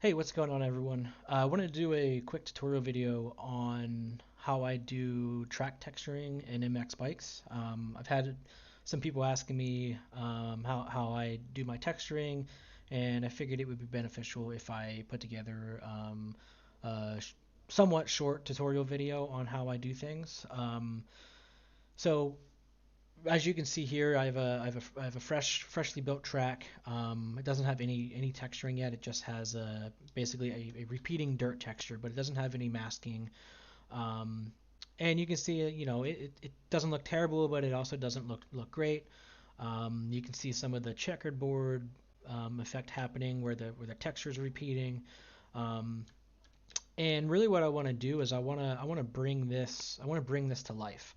Hey, what's going on, everyone? I wanted to do a quick tutorial video on how I do track texturing in MX bikes. I've had some people asking me how I do my texturing, and I figured it would be beneficial if I put together a somewhat short tutorial video on how I do things. So as you can see here, I have a freshly built track. It doesn't have any texturing yet. It just has basically a repeating dirt texture, but it doesn't have any masking. Um, and you can see, it doesn't look terrible, but it also doesn't look great. You can see some of the checkerboard effect happening where the texture is repeating. Um, and really, what I want to do is I want to bring this to life.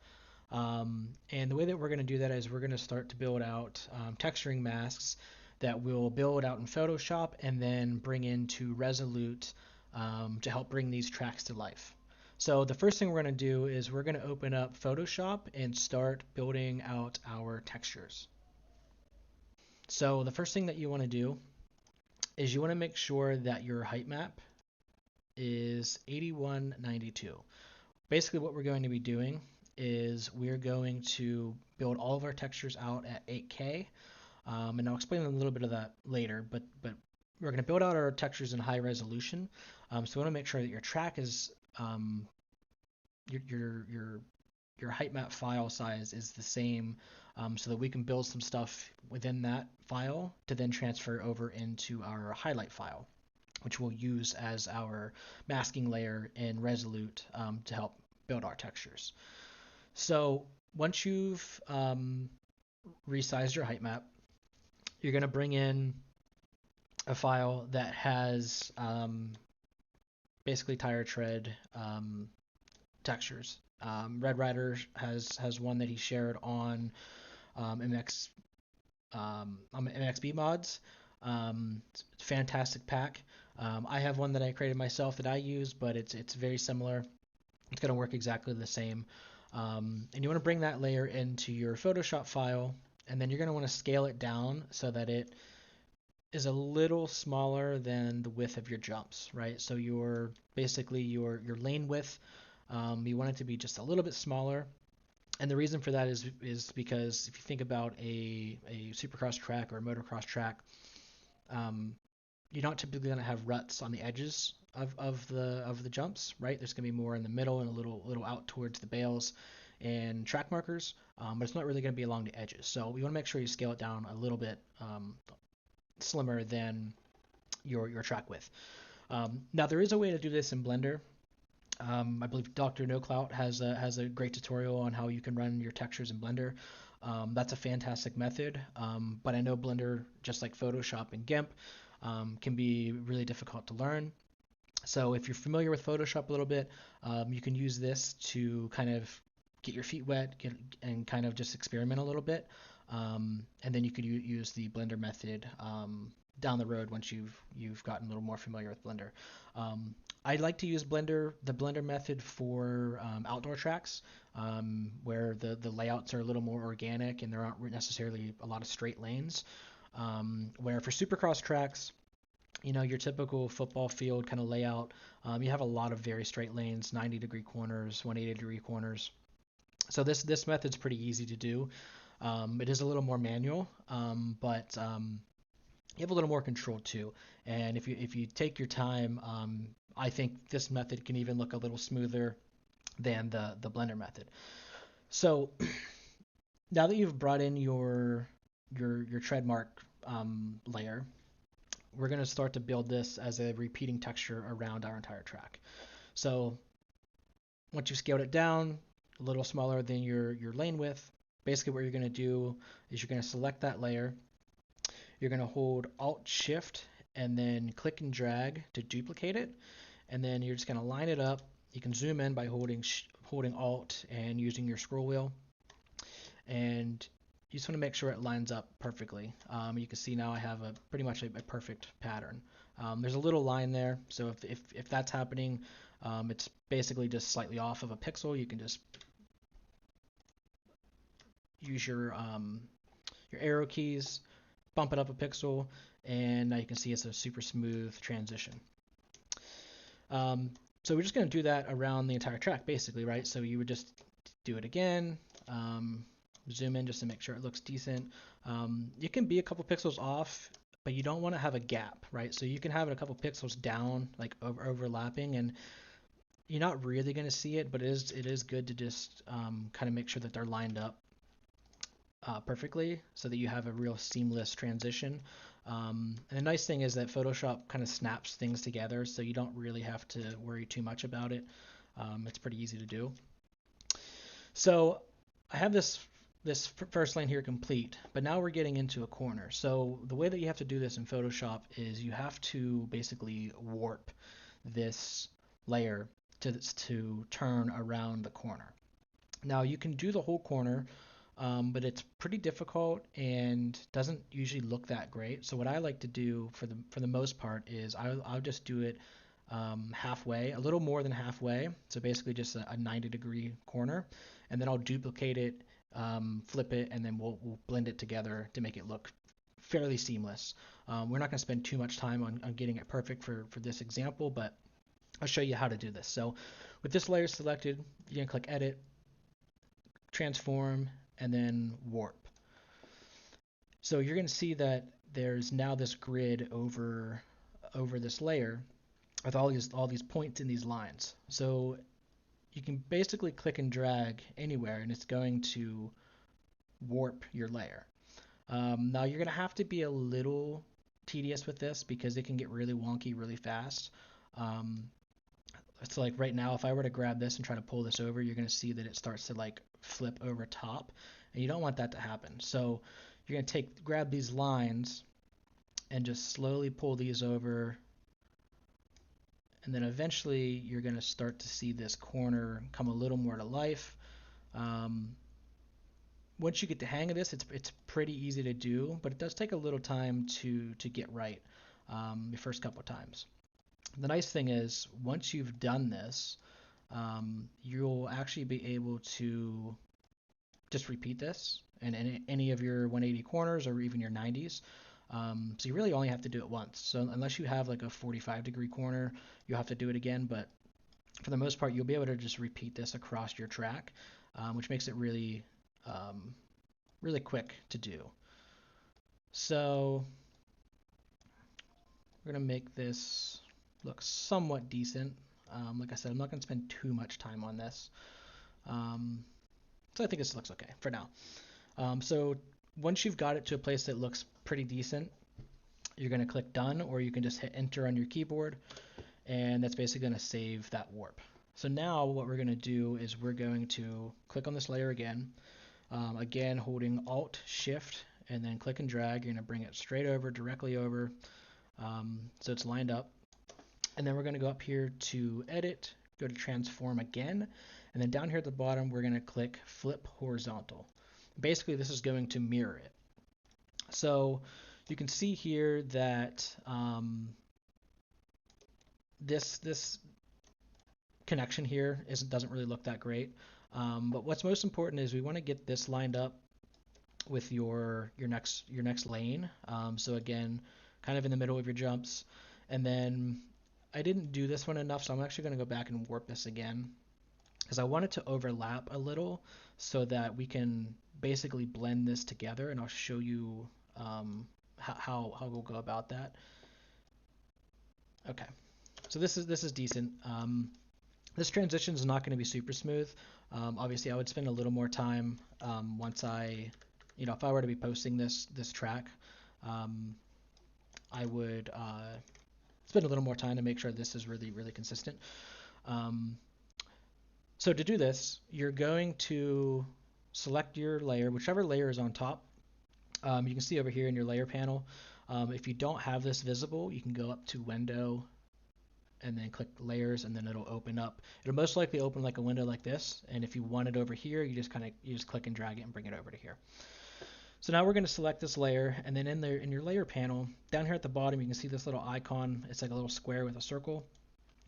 And the way that we're going to do that is we're going to start to build out texturing masks that we'll build out in Photoshop and then bring into Resolute to help bring these tracks to life. So the first thing we're going to do is we're going to open up Photoshop and start building out our textures. So the first thing that you want to do is you want to make sure that your height map is 8192. Basically what we're going to be doing is we're going to build all of our textures out at 8K, and I'll explain a little bit of that later, but we're going to build out our textures in high resolution. So we want to make sure that your track is your your your your height map file size is the same, so that we can build some stuff within that file to then transfer over into our highlight file, which we'll use as our masking layer in Resolute to help build our textures. So once you've resized your height map, you're going to bring in a file that has basically tire tread textures. Red Rider has one that he shared MX on MXB mods. It's a fantastic pack. I have one that I created myself that I use, but it's very similar. It's going to work exactly the same. And you want to bring that layer into your Photoshop file, and then you're going to want to scale it down so that it is a little smaller than the width of your jumps, right? So your lane width, you want it to be just a little bit smaller. And the reason for that is because if you think about a supercross track or a motocross track, um, you're not typically going to have ruts on the edges of the jumps, right? There's going to be more in the middle and a little out towards the bales and track markers, but it's not really going to be along the edges. So we want to make sure you scale it down a little bit slimmer than your track width. Now there is a way to do this in Blender. I believe Dr. No Clout has a great tutorial on how you can run your textures in Blender. That's a fantastic method, but I know Blender, just like Photoshop and GIMP, can be really difficult to learn. So if you're familiar with Photoshop a little bit, you can use this to kind of get your feet wet and kind of just experiment a little bit. And then you could use the Blender method down the road once you've gotten a little more familiar with Blender. I like to use the Blender method for outdoor tracks, where the layouts are a little more organic and there aren't necessarily a lot of straight lanes. Where for supercross tracks, your typical football field kind of layout, you have a lot of very straight lanes, 90-degree corners, 180-degree corners. So this method's pretty easy to do. It is a little more manual, but you have a little more control too. And if you take your time, I think this method can even look a little smoother than the Blender method. So now that you've brought in your tread mark layer, we're going to start to build this as a repeating texture around our entire track. So once you've scaled it down, a little smaller than your lane width, basically what you're going to do is you're going to select that layer. You're going to hold Alt Shift and then click and drag to duplicate it. And then you're just going to line it up. You can zoom in by holding Alt and using your scroll wheel. And you just want to make sure it lines up perfectly. You can see now I have pretty much a perfect pattern. There's a little line there, so if that's happening, it's basically just slightly off of a pixel. You can just use your arrow keys, bump it up a pixel, and now you can see it's a super smooth transition. So we're just going to do that around the entire track, basically, right? So you would just do it again, zoom in just to make sure it looks decent. You can be a couple pixels off, but you don't want to have a gap, right? So you can have it a couple pixels down, like overlapping, and you're not really going to see it, but it is good to just kind of make sure that they're lined up perfectly so that you have a real seamless transition. And the nice thing is that Photoshop kind of snaps things together, so you don't really have to worry too much about it. It's pretty easy to do. So I have this first line here complete, but now we're getting into a corner. So the way that you have to do this in Photoshop is you have to basically warp this layer to turn around the corner. Now you can do the whole corner, but it's pretty difficult and doesn't usually look that great. So what I like to do for the most part is I'll just do it halfway, a little more than halfway. So basically just a 90-degree corner, and then I'll duplicate it, flip it, and then we'll blend it together to make it look fairly seamless. We're not going to spend too much time on getting it perfect for this example, but I'll show you how to do this. So with this layer selected, you're going to click Edit, Transform, and then Warp. So you're going to see that there's now this grid over this layer with all these points in these lines. So you can basically click and drag anywhere, and it's going to warp your layer. Now you're going to have to be a little tedious with this because it can get really wonky really fast. It's like right now, if I were to grab this and try to pull this over, you're going to see that it starts to like flip over top, and you don't want that to happen. So you're going to grab these lines and just slowly pull these over, and then eventually you're going to start to see this corner come a little more to life. Once you get the hang of this, it's pretty easy to do, but it does take a little time to get right the first couple of times. The nice thing is, once you've done this, you'll actually be able to just repeat this in any of your 180 corners or even your 90s. So you really only have to do it once. So unless you have like a 45-degree corner, you'll have to do it again. But for the most part, you'll be able to just repeat this across your track, which makes it really, really quick to do. So we're gonna make this look somewhat decent. Like I said, I'm not gonna spend too much time on this. So I think this looks okay for now. So once you've got it to a place that looks pretty decent, you're going to click done, or you can just hit enter on your keyboard, and that's basically going to save that warp. So now what we're going to do is we're going to click on this layer again, again holding Alt Shift and then click and drag. You're going to bring it straight over, directly over, so it's lined up. And then we're going to go up here to Edit, go to Transform again, and then down here at the bottom we're going to click Flip Horizontal. Basically this is going to mirror it. So you can see here that this connection here doesn't really look that great. But what's most important is we want to get this lined up with your next lane. So again, kind of in the middle of your jumps. And then I didn't do this one enough, so I'm actually going to go back and warp this again, because I want it to overlap a little so that we can basically blend this together, and I'll show you how we'll go about that. Okay, so this is decent. This transition is not going to be super smooth. Obviously, I would spend a little more time once if I were to be posting this track, I would spend a little more time to make sure this is really, really consistent. So to do this, you're going to select your layer, whichever layer is on top. You can see over here in your layer panel, if you don't have this visible, you can go up to Window and then click Layers, and then it'll open up. It'll most likely open like a window like this, and if you want it over here, you just click and drag it and bring it over to here. So now we're going to select this layer, and then in your layer panel, down here at the bottom, you can see this little icon. It's like a little square with a circle.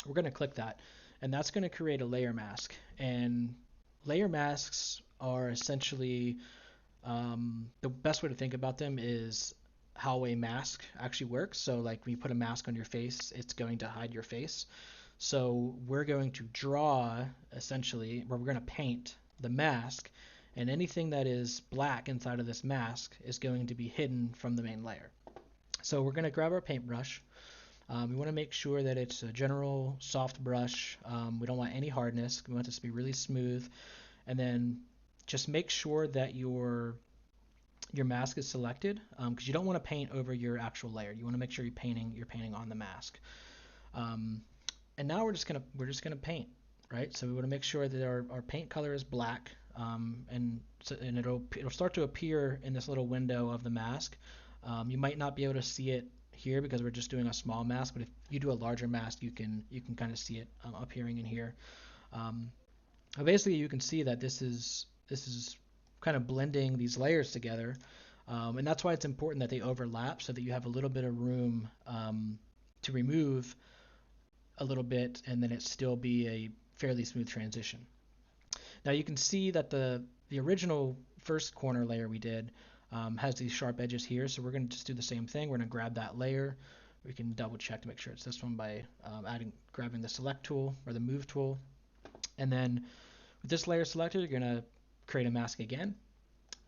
We're going to click that, and that's going to create a layer mask. And layer masks are essentially, the best way to think about them is how a mask actually works. So like when you put a mask on your face, it's going to hide your face. So we're going to draw, essentially, where we're going to paint the mask, and anything that is black inside of this mask is going to be hidden from the main layer. So we're going to grab our paintbrush. We want to make sure that it's a general soft brush. We don't want any hardness. We want this to be really smooth. And then just make sure that your mask is selected, because you don't want to paint over your actual layer. You want to make sure you're painting on the mask. And now we're just gonna paint, right? So we want to make sure that our paint color is black, and it'll start to appear in this little window of the mask. You might not be able to see it here because we're just doing a small mask, but if you do a larger mask, you can kind of see it appearing in here. But basically, you can see that this is kind of blending these layers together, and that's why it's important that they overlap so that you have a little bit of room to remove a little bit and then it still be a fairly smooth transition. Now you can see that the original first corner layer we did has these sharp edges here, so we're going to just do the same thing. We're going to grab that layer. We can double check to make sure it's this one by grabbing the select tool or the move tool, and then with this layer selected, you're going to create a mask again,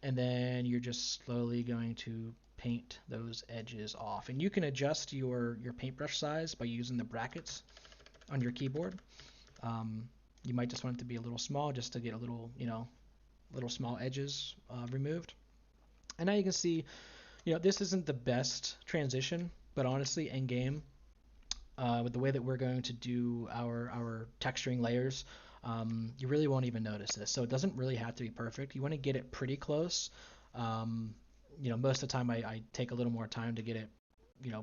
and then you're just slowly going to paint those edges off. And you can adjust your paintbrush size by using the brackets on your keyboard. You might just want it to be a little small just to get a little, little small edges removed. And now you can see, this isn't the best transition, but honestly, in game, with the way that we're going to do our texturing layers, you really won't even notice this. So it doesn't really have to be perfect. You want to get it pretty close. Most of the time I take a little more time to get it,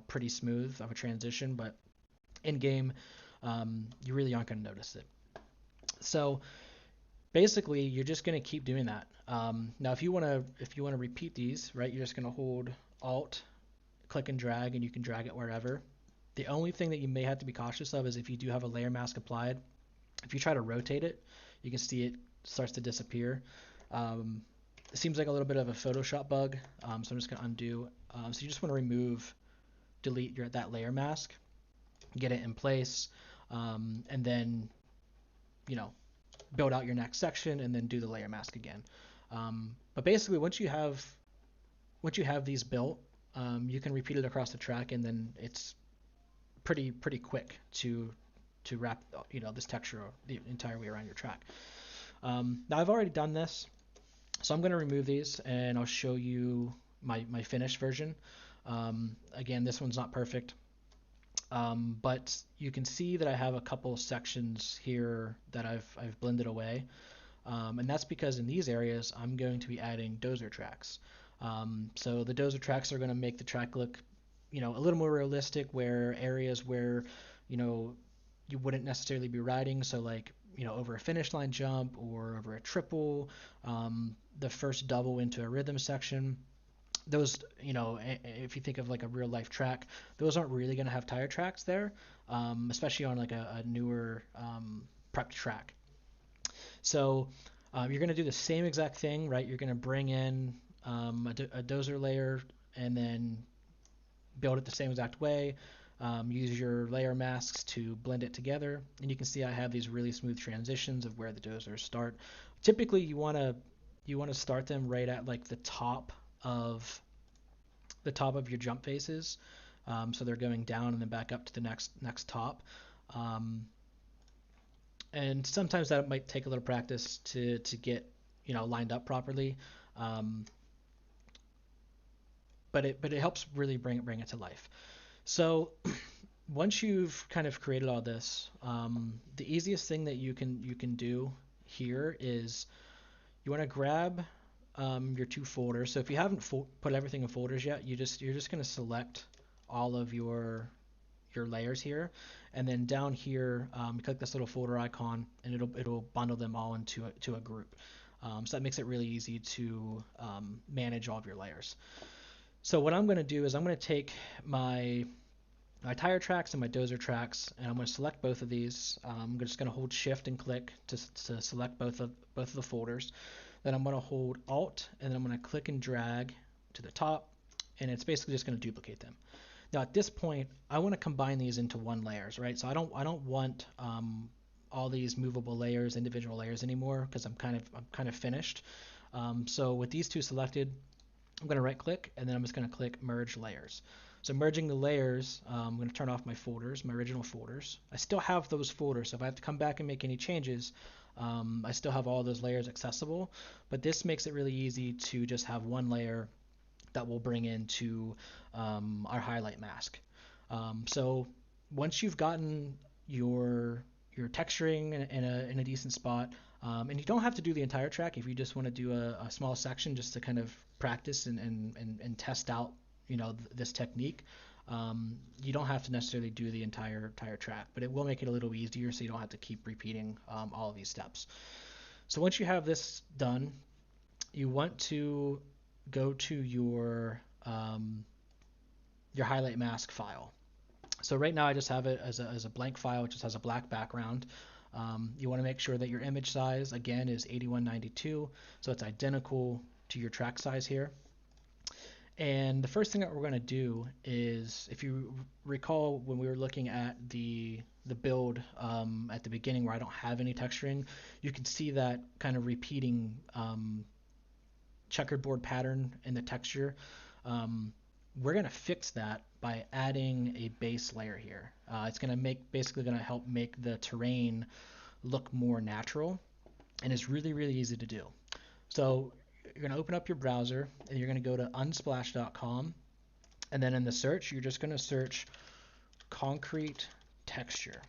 pretty smooth of a transition, but in game, you really aren't going to notice it. So basically, you're just going to keep doing that. Now, if you want to repeat these, right, you're just going to hold Alt, click and drag, and you can drag it wherever. The only thing that you may have to be cautious of is if you do have a layer mask applied, if you try to rotate it, you can see it starts to disappear. It seems like a little bit of a Photoshop bug, so I'm just going to undo. So you just want to delete that layer mask, get it in place, and then build out your next section and then do the layer mask again. But basically, once you have these built, you can repeat it across the track, and then it's pretty quick to wrap this texture the entire way around your track. Now I've already done this, so I'm going to remove these and I'll show you my finished version. Again, this one's not perfect. But you can see that I have a couple sections here that I've blended away, and that's because in these areas I'm going to be adding dozer tracks. So the dozer tracks are going to make the track look, a little more realistic. Where areas where, you wouldn't necessarily be riding, so like over a finish line jump or over a triple, the first double into a rhythm section. Those, if you think of like a real life track, those aren't really going to have tire tracks there, especially on like a newer prepped track. So you're going to do the same exact thing, right? You're going to bring in a dozer layer and then build it the same exact way. Use your layer masks to blend it together, and you can see I have these really smooth transitions of where the dozers start. Typically, you want to start them right at like the top of your jump faces, so they're going down and then back up to the next top. And sometimes that might take a little practice to get lined up properly, but it helps really bring it to life. So once you've kind of created all this, the easiest thing that you can do here is you want to grab your two folders. So if you haven't put everything in folders yet, you're just going to select all of your layers here, and then down here you click this little folder icon, and it'll bundle them all into a group. So that makes it really easy to manage all of your layers. So what I'm going to do is I'm going to take my tire tracks and my dozer tracks, and I'm going to select both of these. I'm just going to hold Shift and click to select both of the folders. Then I'm going to hold Alt, and then I'm going to click and drag to the top, and it's basically just going to duplicate them. Now at this point, I want to combine these into one layers, right? So I don't want all these movable layers, individual layers anymore, because I'm kind of finished. So with these two selected, I'm going to right click and then I'm just going to click merge layers. So merging the layers, I'm going to turn off my folders, my original folders. I still have those folders, so if I have to come back and make any changes, I still have all those layers accessible, but this makes it really easy to just have one layer that we'll bring into our highlight mask. So once you've gotten your texturing in a decent spot, and you don't have to do the entire track if you just want to do a small section just to kind of practice and test out this technique. You don't have to necessarily do the entire track, but it will make it a little easier so you don't have to keep repeating all of these steps. So once you have this done, you want to go to your highlight mask file. So right now I just have it as a blank file. It just has a black background. You want to make sure that your image size again is 8192, so it's identical to your track size here. And the first thing that we're going to do is, if you recall when we were looking at the build at the beginning where I don't have any texturing, you can see that kind of repeating checkerboard pattern in the texture. We're going to fix that by adding a base layer here. It's going to basically going to help make the terrain look more natural, and it's really, really easy to do. So you're going to open up your browser and you're going to go to unsplash.com, and then in the search you're just going to search concrete texture.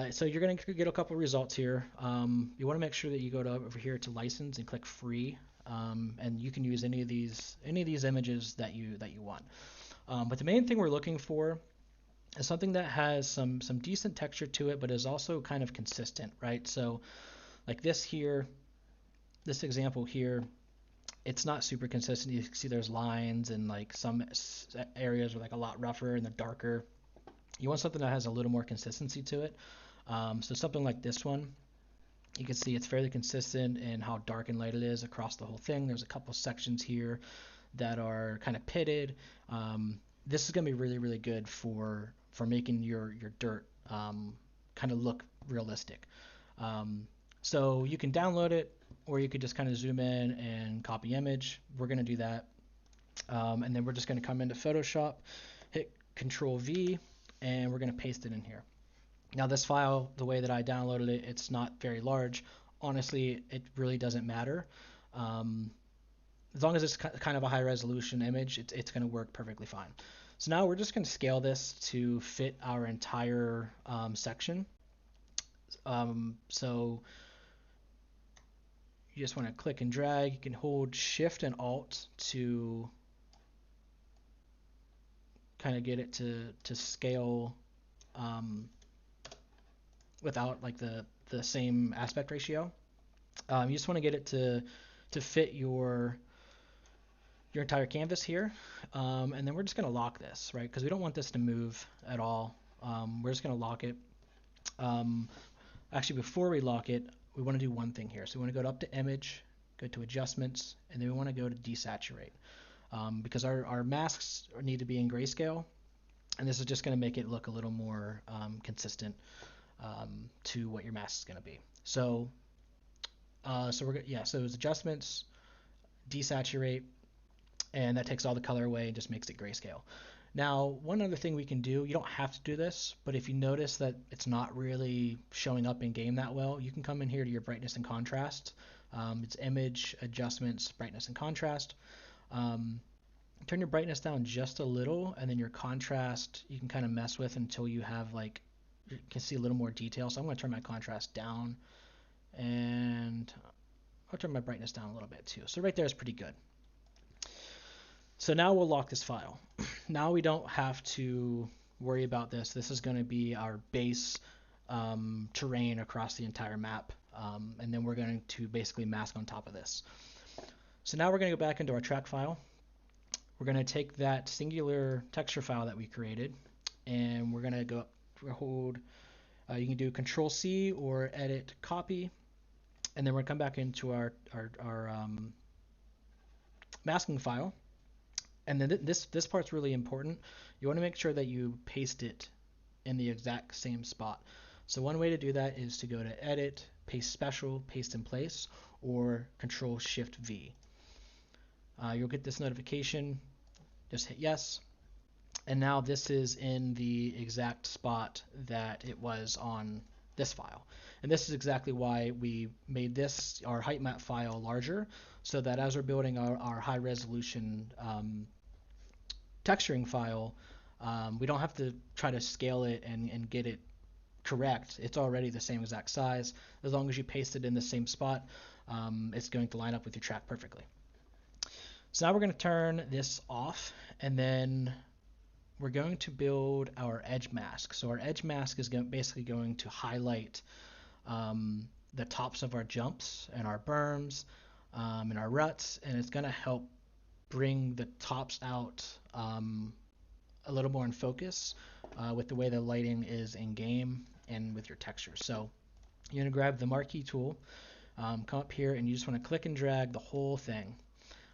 So you're going to get a couple results here. You want to make sure that you go over here to license and click free, and you can use any of these images that you want. But the main thing we're looking for is something that has some decent texture to it, but is also kind of consistent, right? So like this here, this example here, it's not super consistent. You can see there's lines and like some areas are like a lot rougher and they're darker. You want something that has a little more consistency to it. So something like this one, you can see it's fairly consistent in how dark and light it is across the whole thing. There's a couple sections here that are kind of pitted. This is going to be really, really good for making your dirt kind of look realistic. So you can download it, or you could just kind of zoom in and copy image. We're going to do that. And then we're just going to come into Photoshop, hit Control V, and we're going to paste it in here. Now this file, the way that I downloaded it, it's not very large. Honestly, it really doesn't matter. As long as it's kind of a high resolution image, it's going to work perfectly fine. So now we're just going to scale this to fit our entire section. So you just want to click and drag. You can hold Shift and Alt to kind of get it to scale without like the same aspect ratio. You just want to get it to fit your entire canvas here, and then we're just going to lock this, right? Because we don't want this to move at all. We're just going to lock it. Actually, before we lock it, we want to do one thing here. So we want to go up to Image, go to Adjustments, and then we want to go to Desaturate, because our masks need to be in grayscale, and this is just going to make it look a little more consistent to what your mask is going to be. So so it's Adjustments, Desaturate, and that takes all the color away and just makes it grayscale. Now, one other thing we can do, you don't have to do this, but if you notice that it's not really showing up in game that well, you can come in here to your brightness and contrast. It's Image, Adjustments, Brightness and Contrast. Turn your brightness down just a little, and then your contrast you can kind of mess with until you have like, you can see a little more detail. So I'm going to turn my contrast down, and I'll turn my brightness down a little bit too. So right there is pretty good. So now we'll lock this file. Now we don't have to worry about this. This is going to be our base terrain across the entire map, and then we're going to basically mask on top of this. So now we're going to go back into our track file. We're going to take that singular texture file that we created, and we're going to go up, hold, you can do Control C or Edit Copy, and then we're going to come back into our masking file. And then this part's really important. You want to make sure that you paste it in the exact same spot. So one way to do that is to go to Edit, Paste Special, Paste in Place, or Control Shift V. You'll get this notification. Just hit yes. And now this is in the exact spot that it was on this file. And this is exactly why we made this, our height map file, larger, so that as we're building our high resolution texturing file, we don't have to try to scale it and get it correct. It's already the same exact size. As long as you paste it in the same spot, it's going to line up with your track perfectly. So now we're going to turn this off, and then we're going to build our edge mask. So our edge mask is basically going to highlight the tops of our jumps and our berms and our ruts, and it's going to help bring the tops out a little more in focus with the way the lighting is in game and with your textures. So you're going to grab the marquee tool, come up here, and you just want to click and drag the whole thing.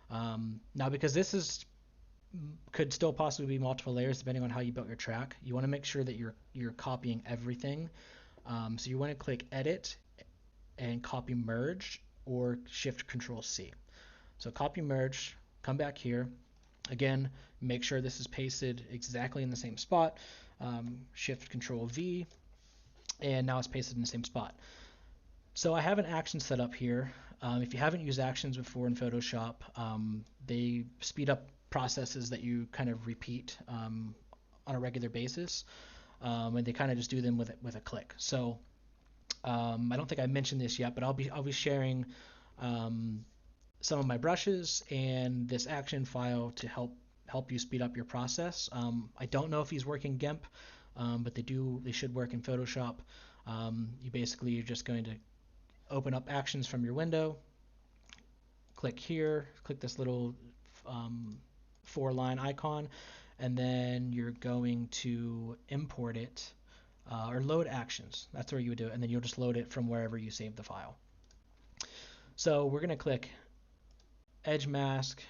Now, because this could still possibly be multiple layers depending on how you built your track, you want to make sure that you're copying everything. So you want to click Edit and copy merge, or Shift Control C. So copy merge, come back here. Again, make sure this is pasted exactly in the same spot. Shift Control V, and now it's pasted in the same spot. So I have an action set up here. If you haven't used actions before in Photoshop, they speed up processes that you kind of repeat on a regular basis, and they kind of just do them with a click. So I don't think I mentioned this yet, but I'll be sharing some of my brushes and this action file to help you speed up your process. I don't know if he's working GIMP, but they should work in Photoshop. You're just going to open up actions from your window, click here, click this little 4-line icon, and then you're going to import it or load actions. That's where you would do it, and then you'll just load it from wherever you saved the file. So we're going to click Edge Mask.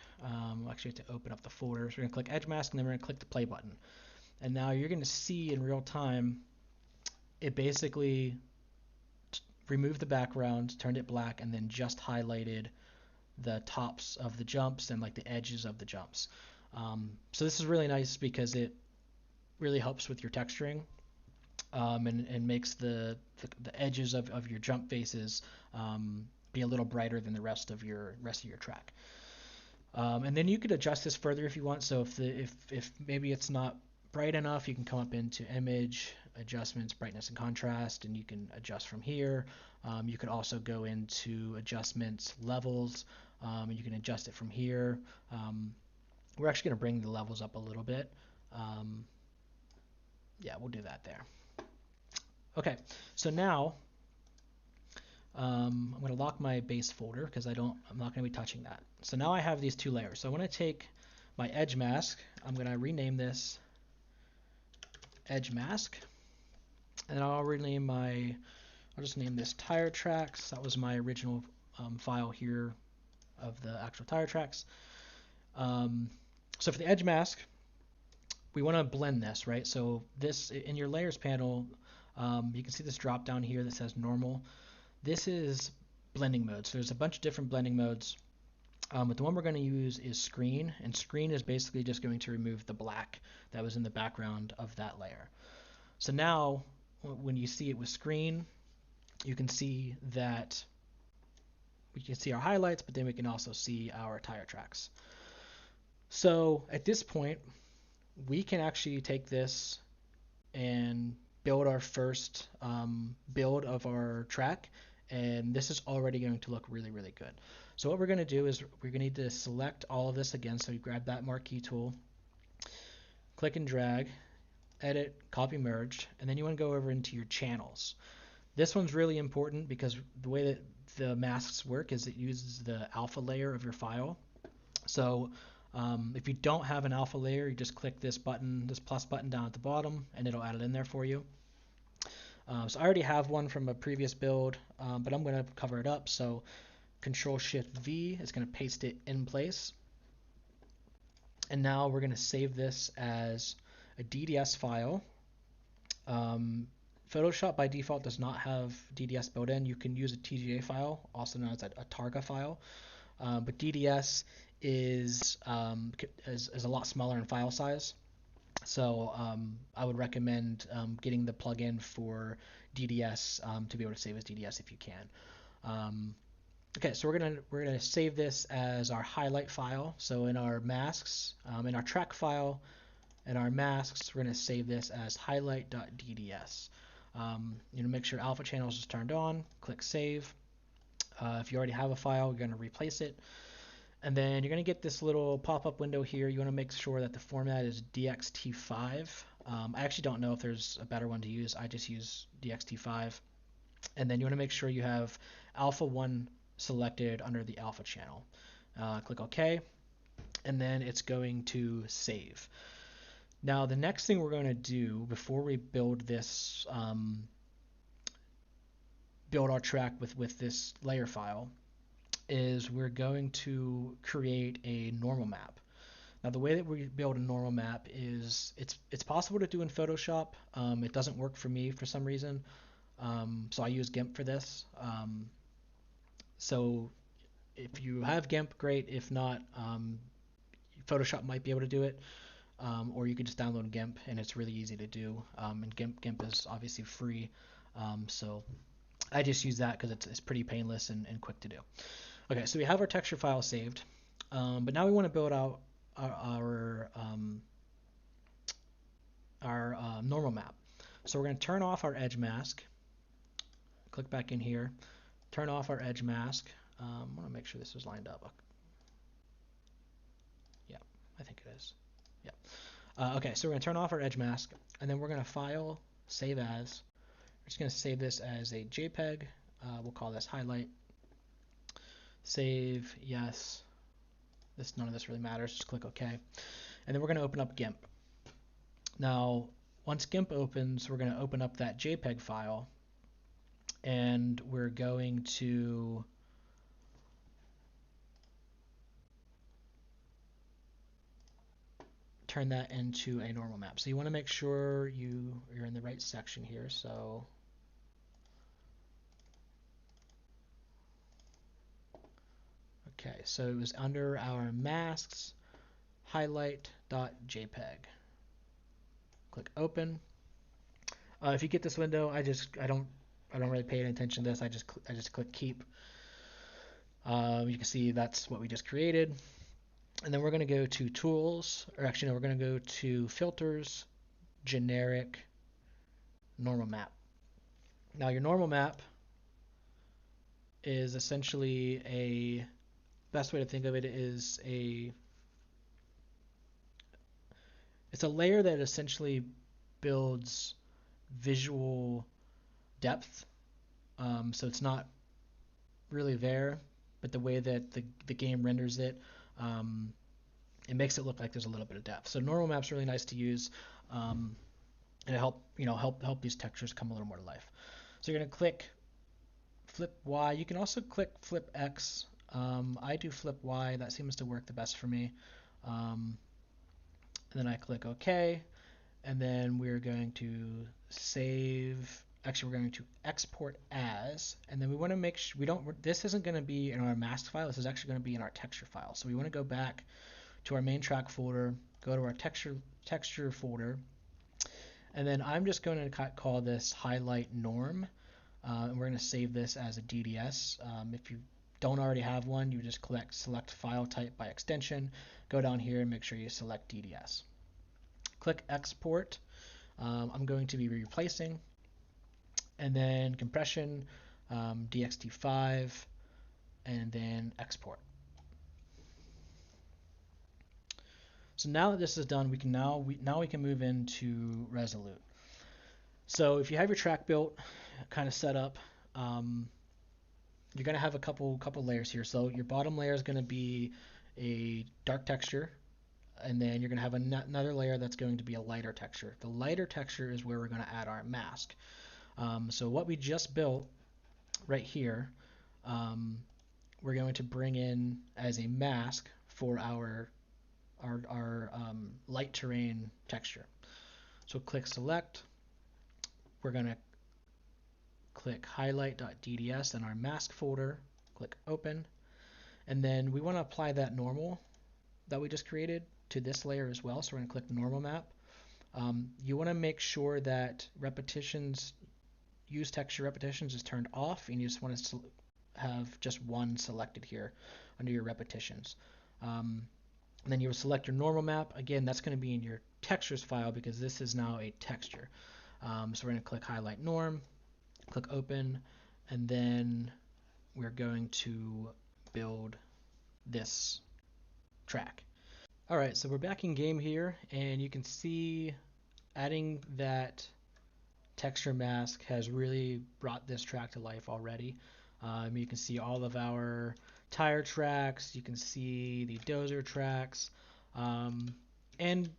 Actually, have to open up the folder. So we're going to click Edge Mask, and then we're going to click the play button. And now you're going to see in real time, it basically removed the background, turned it black, and then just highlighted the tops of the jumps and like the edges of the jumps. So this is really nice because it really helps with your texturing and makes the edges of your jump faces be a little brighter than the rest of your track. And then you could adjust this further if you want. So if maybe it's not bright enough, you can come up into Image, Adjustments, Brightness and Contrast, and you can adjust from here. You could also go into Adjustments, Levels, and you can adjust it from here. We're actually going to bring the levels up a little bit. Yeah, we'll do that there. Okay, so now I'm going to lock my base folder because I'm not going to be touching that. So now I have these two layers. So I want to take my edge mask. I'm going to rename this edge mask, and I'll just name this tire tracks. That was my original file here of the actual tire tracks. So for the edge mask, we want to blend this, right? So this, in your layers panel, you can see this drop down here that says normal. This is blending modes. So there's a bunch of different blending modes, but the one we're going to use is screen, and screen is basically just going to remove the black that was in the background of that layer. So now when you see it with screen, you can see that we can see our highlights, but then we can also see our tire tracks. So at this point, we can actually take this and build our first build of our track, and this is already going to look really, really good. So what we're going to do is we're going to need to select all of this again. So you grab that marquee tool, click and drag, edit, copy, merge, and then you want to go over into your channels. This one's really important because the way that the masks work is it uses the alpha layer of your file. So if you don't have an alpha layer, you just click this button, this plus button down at the bottom, and it'll add it in there for you. So I already have one from a previous build, but I'm going to cover it up. So Control Shift V is going to paste it in place. And now we're going to save this as a DDS file. Photoshop by default does not have DDS built in. You can use a TGA file, also known as a Targa file, but DDS is a lot smaller in file size. So I would recommend getting the plugin for DDS to be able to save as DDS if you can. Okay, so we're gonna save this as our highlight file. So in our masks, in our track file, in our masks, we're gonna save this as highlight.dds. Make sure alpha channels is turned on. Click save. If you already have a file, you're gonna replace it. And then you're going to get this little pop-up window here. You want to make sure that the format is DXT5. I actually don't know if there's a better one to use. I just use DXT5. And then you want to make sure you have Alpha 1 selected under the Alpha channel. Click OK. And then it's going to save. Now the next thing we're going to do before we build this, build our track with this layer file, is we're going to create a normal map. Now the way that we build a normal map is it's possible to do in Photoshop. It doesn't work for me for some reason, so I use GIMP for this. So if you have GIMP, great. If not, Photoshop might be able to do it, or you could just download GIMP, and it's really easy to do. And GIMP is obviously free, so I just use that because it's pretty painless and quick to do. Okay, so we have our texture file saved, but now we want to build out our normal map. So we're going to turn off our edge mask. Click back in here, turn off our edge mask. I want to make sure this is lined up. Yeah, I think it is. Yeah. Okay, so we're going to turn off our edge mask, and then we're going to file, save as. We're just going to save this as a JPEG. We'll call this highlight. Save, yes. None of this really matters. Just click OK. And then we're going to open up GIMP. Now, once GIMP opens, we're going to open up that JPEG file, and we're going to turn that into a normal map. So you want to make sure you're in the right section here. So okay, so it was under our masks, highlight.jpg. Click open. If you get this window, I don't really pay any attention to this. I just click keep. You can see that's what we just created. And then we're going to go to tools, or actually no, we're going to go to filters, generic, normal map. Now your normal map is essentially best way to think of it is it's a layer that essentially builds visual depth. So it's not really there, but the way that the game renders it, it makes it look like there's a little bit of depth. So normal map's really nice to use, and it help these textures come a little more to life. So you're gonna click flip Y. You can also click flip X. I do flip Y. That seems to work the best for me. And then I click OK, and then we're going to save. Actually, we're going to export as, and then we want to make sure this isn't going to be in our mask file. This is actually going to be in our texture file. So we want to go back to our main track folder, go to our texture folder, and then I'm just going to call this highlight norm, and we're going to save this as a DDS. If you don't already have one, you just select file type by extension, go down here and make sure you select DDS. Click export. I'm going to be replacing, and then compression, DXT5, and then export. So now that this is done, we can move into Resolute. So if you have your track built, kind of set up, you're going to have a couple layers here. So your bottom layer is going to be a dark texture, and then you're going to have another layer that's going to be a lighter texture. The lighter texture is where we're going to add our mask. So what we just built right here, we're going to bring in as a mask for our our light terrain texture. So click select. We're going to click highlight.dds in our mask folder. Click open. And then we want to apply that normal that we just created to this layer as well. So we're going to click normal map. You want to make sure that repetitions, use texture repetitions is turned off, and you just want to have just one selected here under your repetitions. And then you will select your normal map. Again, that's going to be in your textures file because this is now a texture. So we're going to click highlight norm, click open, and then we're going to build this track. All right, so we're back in game here, and you can see adding that texture mask has really brought this track to life already. You can see all of our tire tracks, you can see the dozer tracks, and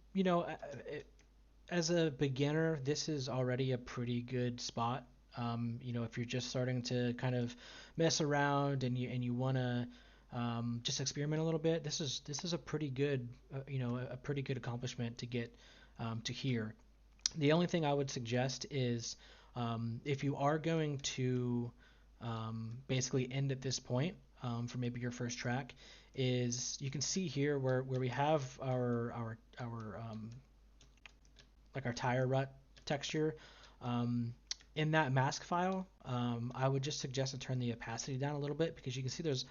as a beginner, this is already a pretty good spot. If you're just starting to kind of mess around and you want to just experiment a little bit, this is a pretty good a pretty good accomplishment to get to here. The only thing I would suggest is if you are going to basically end at this point for maybe your first track, is you can see here where we have our like our tire rut texture. In that mask file, I would just suggest to turn the opacity down a little bit because you can see there's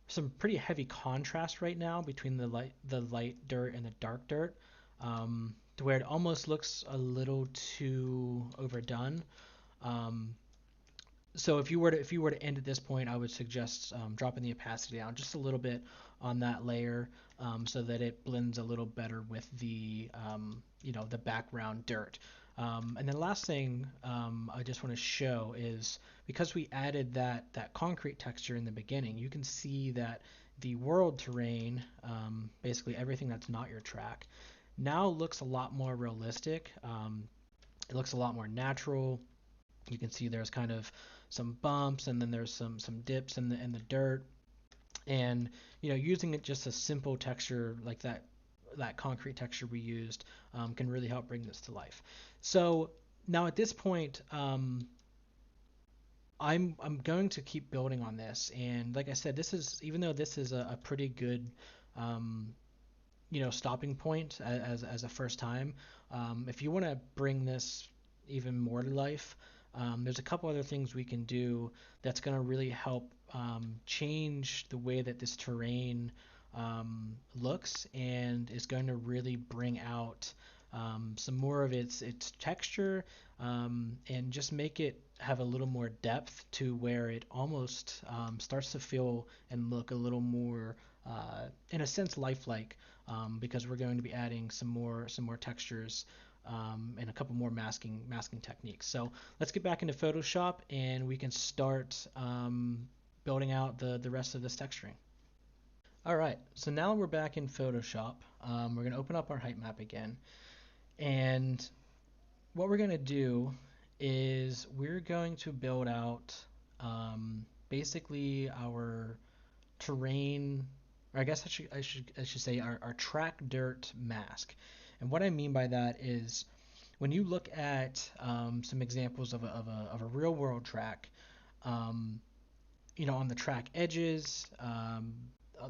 some pretty heavy contrast right now between the light dirt and the dark dirt, to where it almost looks a little too overdone. Um, so if you were to end at this point, I would suggest dropping the opacity down just a little bit on that layer, so that it blends a little better with the background dirt. And then last thing I just want to show is because we added that concrete texture in the beginning, you can see that the world terrain, basically everything that's not your track, now looks a lot more realistic. It looks a lot more natural. You can see there's kind of some bumps, and then there's some dips in the dirt, and using it just a simple texture like that concrete texture we used can really help bring this to life. So now at this point, I'm going to keep building on this, and like I said, this is, even though this is a pretty good stopping point as a first time. If you want to bring this even more to life, there's a couple other things we can do that's going to really help change the way that this terrain looks, and is going to really bring out some more of its texture, and just make it have a little more depth to where it almost starts to feel and look a little more, in a sense, lifelike, because we're going to be adding some more textures, and a couple more masking techniques. So let's get back into Photoshop, and we can start building out the rest of this texturing. All right, so now we're back in Photoshop. We're going to open up our height map again, and what we're going to do is we're going to build out basically our terrain, or I guess I should say our track dirt mask. And what I mean by that is when you look at some examples of a real world track, um, on the track edges, on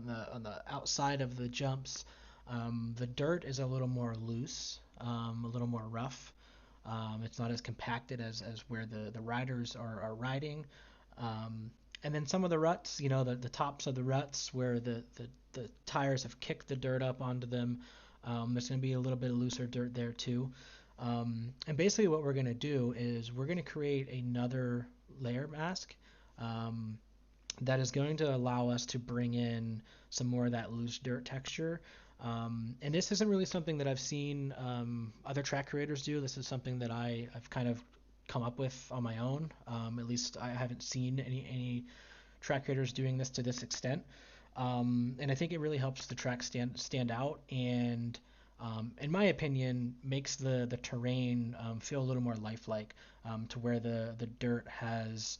the outside of the jumps, the dirt is a little more loose, a little more rough. It's not as compacted as where the riders are riding. And then some of the ruts, the tops of the ruts where the tires have kicked the dirt up onto them, there's going to be a little bit of looser dirt there too. And basically what we're going to do is we're going to create another layer mask that is going to allow us to bring in some more of that loose dirt texture. And this isn't really something that I've seen other track creators do. This is something that I've kind of come up with on my own. At least I haven't seen any track creators doing this to this extent. And I think it really helps the track stand out, and in my opinion, makes the terrain feel a little more lifelike, to where the dirt has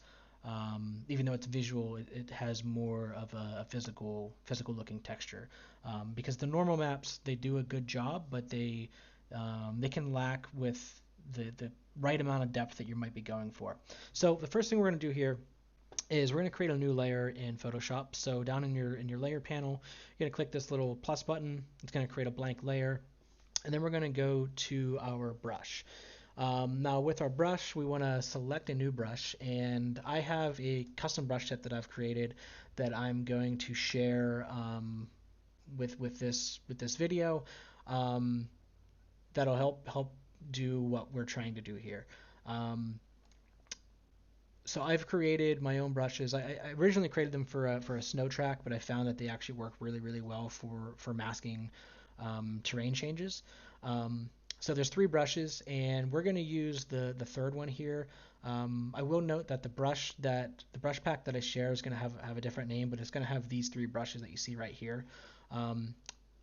Even though it's visual, it has more of a physical looking texture. Because the normal maps, they do a good job, but they can lack with the right amount of depth that you might be going for. So the first thing we're going to do here is we're going to create a new layer in Photoshop. So down in your layer panel, you're going to click this little plus button. It's going to create a blank layer, and then we're going to go to our brush. Now with our brush, we want to select a new brush, and I have a custom brush set that I've created that I'm going to share with this video. That'll help do what we're trying to do here. Um, so I've created my own brushes. I originally created them for a snow track, but I found that they actually work really well for masking terrain changes. Um, so there's three brushes, and we're going to use the third one here. I will note that the brush pack that I share is going to have a different name, but it's going to have these three brushes that you see right here. Um,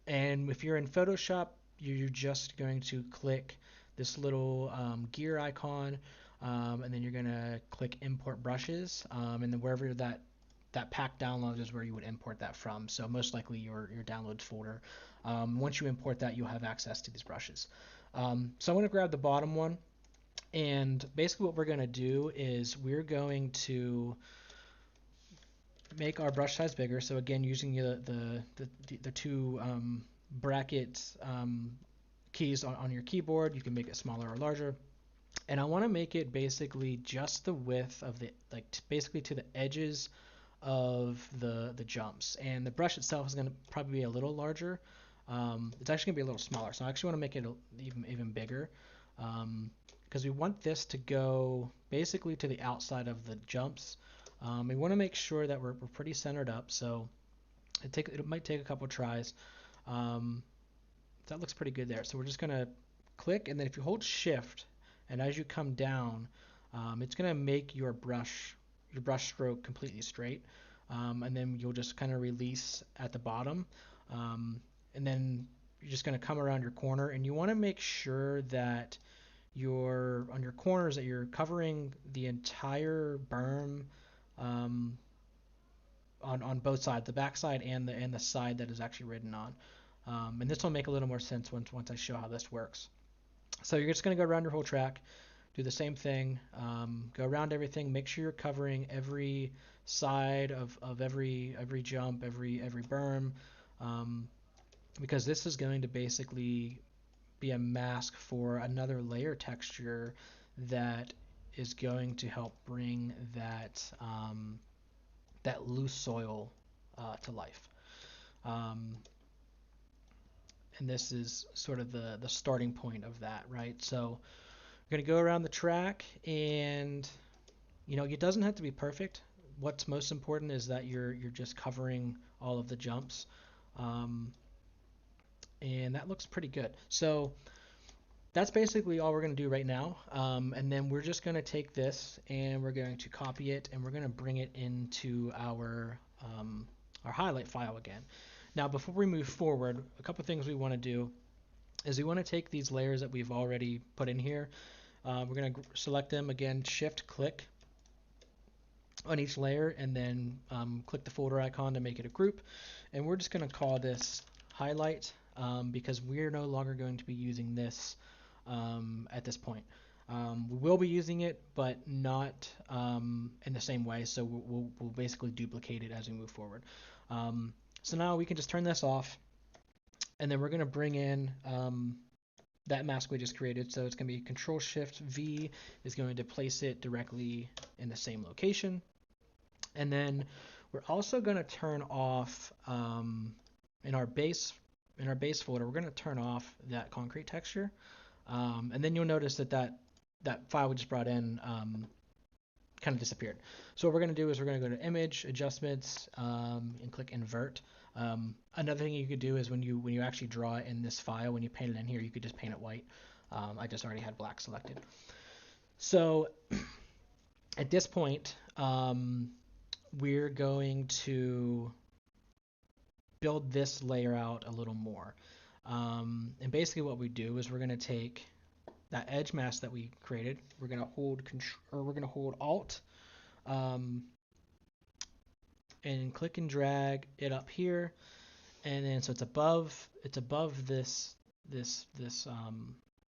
and if you're in Photoshop, you're just going to click this little gear icon, and then you're going to click import brushes, and then wherever that pack download is where you would import that from. So most likely your downloads folder. Once you import that, you'll have access to these brushes. So I'm going to grab the bottom one, and basically what we're going to do is we're going to make our brush size bigger. So again, using the two bracket keys on your keyboard, you can make it smaller or larger. And I want to make it basically just the width of basically to the edges of the jumps. And the brush itself is going to probably be a little larger. It's actually going to be a little smaller. So I actually want to make it even bigger. Because we want this to go basically to the outside of the jumps. We want to make sure that we're pretty centered up, so it might take a couple tries. That looks pretty good there. So we're just going to click, and then if you hold shift, and as you come down, it's going to make your brush stroke completely straight. And then you'll just kind of release at the bottom. And then you're just going to come around your corner, and you want to make sure that on your corners that you're covering the entire berm on both sides, the back side and the side that is actually written on. And this will make a little more sense once I show how this works. So you're just going to go around your whole track, do the same thing, go around everything, make sure you're covering every side of every jump, every berm, because this is going to basically be a mask for another layer texture that is going to help bring that loose soil to life. And this is sort of the starting point of that, right? So we're going to go around the track, and it doesn't have to be perfect. What's most important is that you're just covering all of the jumps. And that looks pretty good. So that's basically all we're going to do right now. And then we're just going to take this and we're going to copy it, and we're going to bring it into our highlight file again. Now, before we move forward, a couple things we want to do is we want to take these layers that we've already put in here. We're going to select them again, shift click on each layer, and then click the folder icon to make it a group. And we're just going to call this highlight because we're no longer going to be using this at this point. We will be using it, but not in the same way, so we'll basically duplicate it as we move forward. So now we can just turn this off, and then we're going to bring in that mask we just created. So it's going to be Control-Shift-V is going to place it directly in the same location. And then we're also going to turn off in our base folder, we're going to turn off that concrete texture. And then you'll notice that file we just brought in kind of disappeared. So what we're going to do is we're going to go to Image, Adjustments, and click Invert. Another thing you could do is when you actually draw it in this file, when you paint it in here, you could just paint it white. I just already had black selected. So at this point, we're going to build this layer out a little more. And basically what we do is we're going to take that edge mask that we created. We're going to hold Alt, and click and drag it up here, and then so it's above this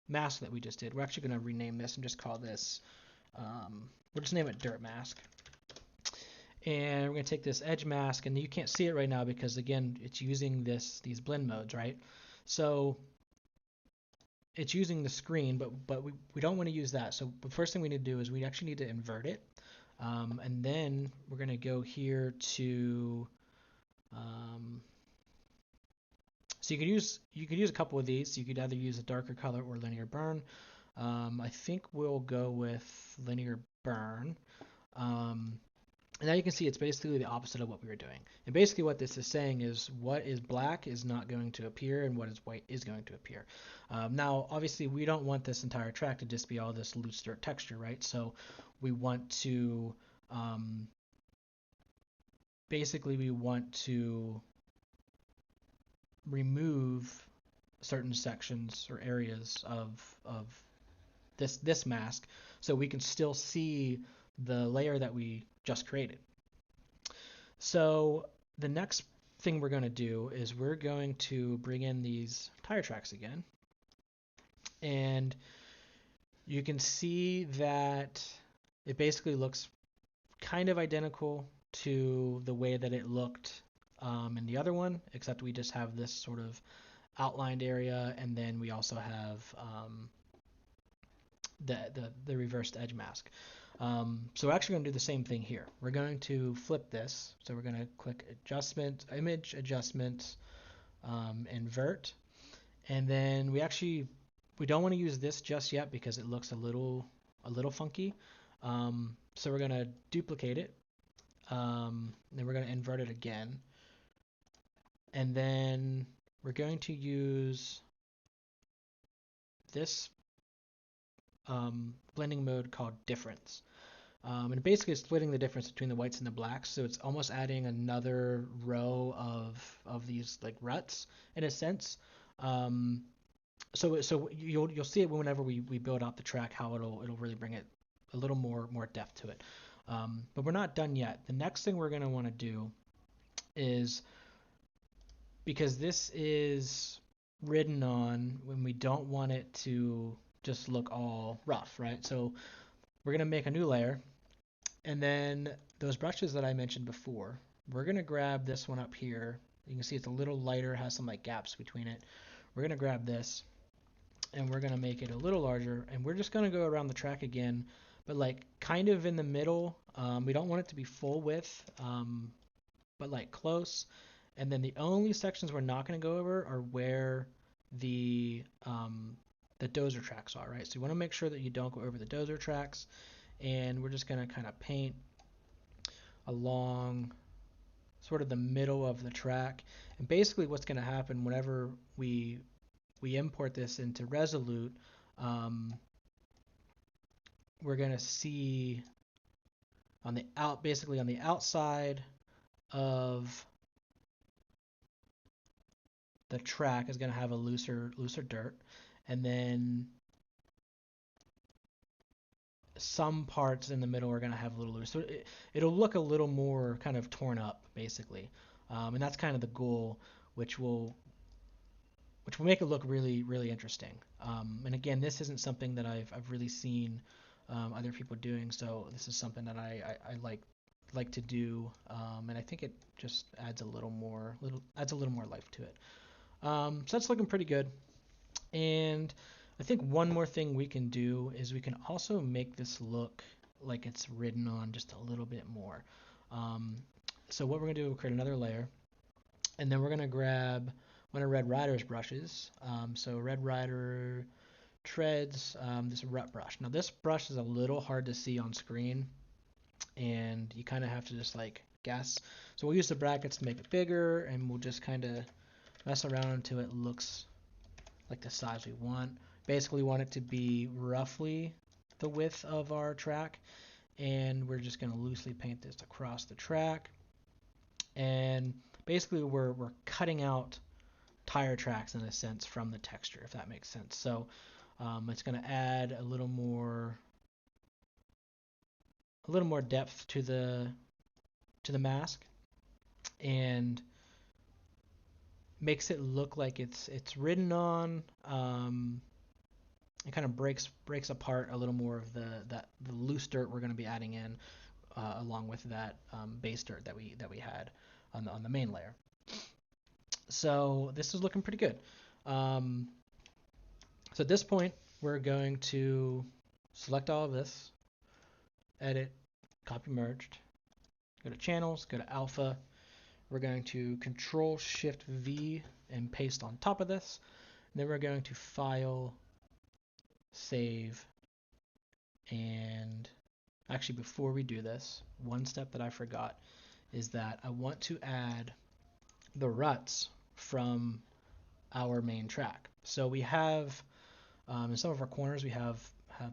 mask that we just did. We're actually going to rename this and just call this we'll just name it dirt mask. And we're going to take this edge mask, and you can't see it right now because again it's using these blend modes, right? So it's using the screen, but we don't want to use that. So the first thing we need to do is we actually need to invert it, and then we're going to go here to so you could use a couple of these. You could either use a darker color or linear burn. I think we'll go with linear burn. And now you can see it's basically the opposite of what we were doing. And basically what this is saying is what is black is not going to appear and what is white is going to appear. Now, obviously, we don't want this entire track to just be all this loose dirt texture, right? So we want to, basically, we want to remove certain sections or areas of this mask so we can still see the layer that we just created. So the next thing we're going to do is we're going to bring in these tire tracks again, and you can see that it basically looks kind of identical to the way that it looked in the other one, except we just have this sort of outlined area, and then we also have the reversed edge mask. So we're actually going to do the same thing here. We're going to flip this. So we're going to click adjustment, image adjustment, invert, and then we don't want to use this just yet because it looks a little funky. So we're going to duplicate it, then we're going to invert it again, and then we're going to use this blending mode called difference. And basically it's splitting the difference between the whites and the blacks, so it's almost adding another row of these like ruts in a sense. So you'll see it whenever we build out the track, how it'll really bring it a little more depth to it. But we're not done yet. The next thing we're going to want to do is, because this is ridden on, when we don't want it to just look all rough, right? So we're going to make a new layer, and then those brushes that I mentioned before, we're going to grab this one up here. You can see it's a little lighter, has some like gaps between it. We're going to grab this, and we're going to make it a little larger, and we're just going to go around the track again, but like kind of in the middle. We don't want it to be full width, but like close. And then the only sections we're not going to go over are where the dozer tracks are, right? So you want to make sure that you don't go over the dozer tracks, and we're just going to kind of paint along sort of the middle of the track. And basically what's going to happen whenever we import this into Resolute, we're going to see basically on the outside of the track is going to have a looser dirt, and then some parts in the middle are going to have a little loose. So it'll look a little more kind of torn up, basically, and that's kind of the goal, which will make it look really, really interesting. And again, this isn't something that I've really seen other people doing, so this is something that I like to do, and I think it just adds a little more life to it. So that's looking pretty good. And I think one more thing we can do is we can also make this look like it's ridden on just a little bit more. So what we're going to do, we'll create another layer, and then we're going to grab one of Red Ryder's brushes. So Red Ryder treads, this rut brush. Now this brush is a little hard to see on screen, and you kind of have to just like guess. So we'll use the brackets to make it bigger, and we'll just kind of mess around until it looks like the size we want. Basically, we want it to be roughly the width of our track, and we're just going to loosely paint this across the track. And basically, we're cutting out tire tracks in a sense from the texture, if that makes sense. So it's going to add a little more a little more depth to the mask, and makes it look like it's ridden on. It kind of breaks apart a little more of the loose dirt we're going to be adding in, along with that base dirt that we had on the main layer. So this is looking pretty good. So at this point, we're going to select all of this, edit, copy merged, go to channels, go to alpha. We're going to Control Shift V and paste on top of this. And then we're going to file, save, and actually before we do this, one step that I forgot is that I want to add the ruts from our main track. So we have in some of our corners we have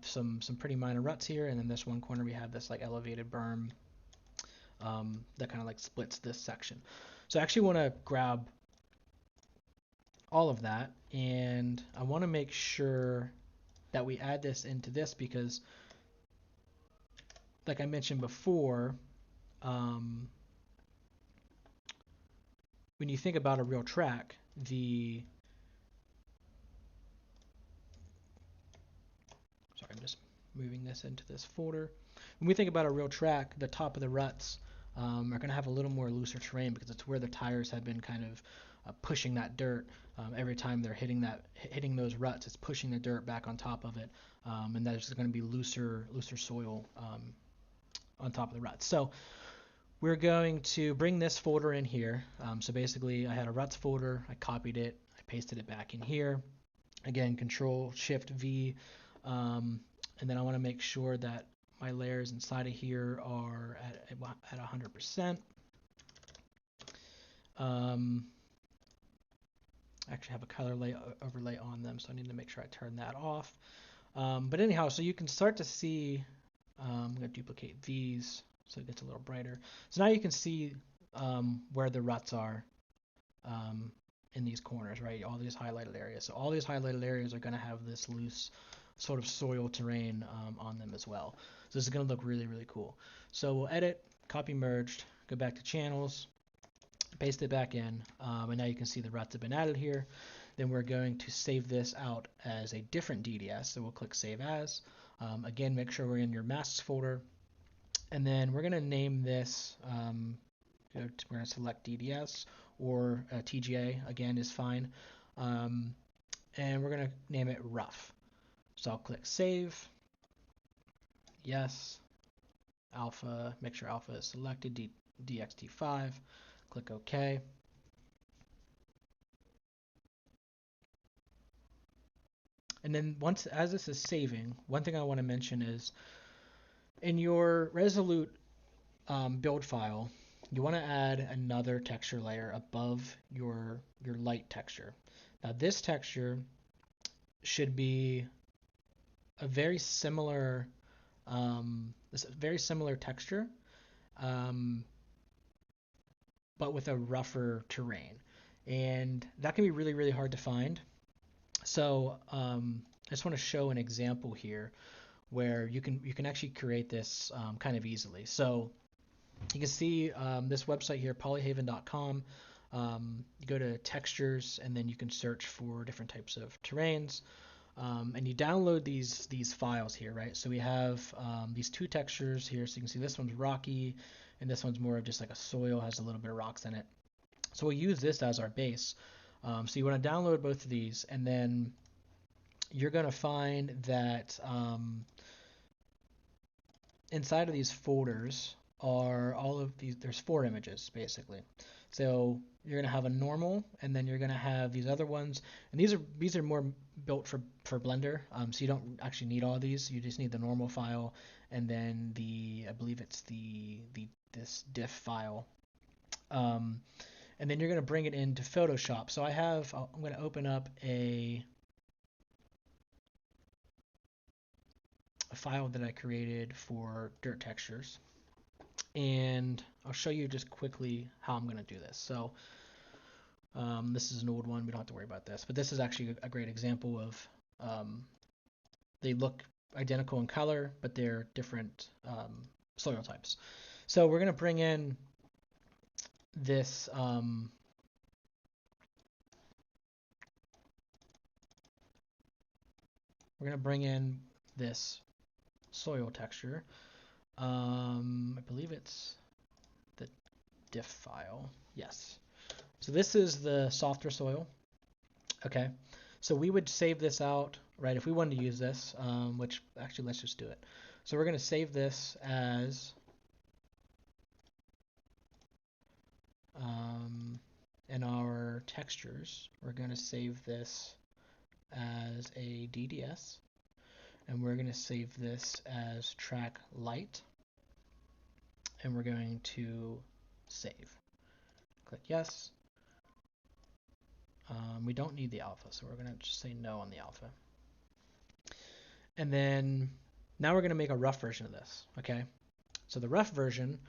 some pretty minor ruts here, and then this one corner we have this like elevated berm that kind of like splits this section. So I actually want to grab all of that, and I want to make sure that we add this into this because, like I mentioned before, when you think about a real track, sorry, I'm just moving this into this folder. When we think about a real track, the top of the ruts are going to have a little more looser terrain because it's where the tires have been kind of pushing that dirt. Every time they're hitting those ruts, it's pushing the dirt back on top of it, and there's going to be looser soil on top of the ruts. So we're going to bring this folder in here. So basically, I had a ruts folder, I copied it, I pasted it back in here. Again, Control Shift V, and then I want to make sure that my layers inside of here are at 100%. I actually have a color overlay on them, so I need to make sure I turn that off. But anyhow, so you can start to see, I'm going to duplicate these so it gets a little brighter. So now you can see where the ruts are in these corners, right? All these highlighted areas. So all these highlighted areas are going to have this loose sort of soil terrain on them as well. So this is going to look really, really cool. So we'll edit, copy merged, go back to channels, paste it back in, and now you can see the ruts have been added here. Then we're going to save this out as a different DDS, so we'll click Save As. Again, make sure we're in your masks folder, and then we're going to name this, we're going to select DDS, or TGA, again, is fine, and we're going to name it Rough. So I'll click Save, yes, Alpha, make sure Alpha is selected, DXT5, click OK. And then as this is saving, one thing I want to mention is in your Resolute build file, you want to add another texture layer above your light texture. Now this texture should be a very similar texture, but with a rougher terrain, and that can be really, really hard to find. So I just want to show an example here where you can actually create this kind of easily. So you can see this website here, polyhaven.com. You go to textures, and then you can search for different types of terrains, and you download these files here, right? So we have these two textures here. So you can see this one's rocky, and this one's more of just like a soil, has a little bit of rocks in it. So we'll use this as our base. So you want to download both of these, and then you're going to find that inside of these folders are all of these. There's 4 images basically. So you're going to have a normal, and then you're going to have these other ones, and these are more built for Blender. So you don't actually need all these. You just need the normal file, and then I believe it's this diff file. And then you're going to bring it into Photoshop. So I'm going to open up a file that I created for dirt textures, and I'll show you just quickly how I'm going to do this. So this is an old one, we don't have to worry about this, but this is actually a great example of they look identical in color, but they're different soil types. So we're going to bring in this soil texture. I believe it's the diff file. Yes. So this is the softer soil. Okay. So we would save this out, right? If we wanted to use this, which actually let's just do it. So we're going to save this as in our textures, we're going to save this as a DDS, and we're going to save this as track light, and we're going to save. Click yes. We don't need the alpha, so we're going to just say no on the alpha. And then now we're going to make a rough version of this, okay? So the rough version,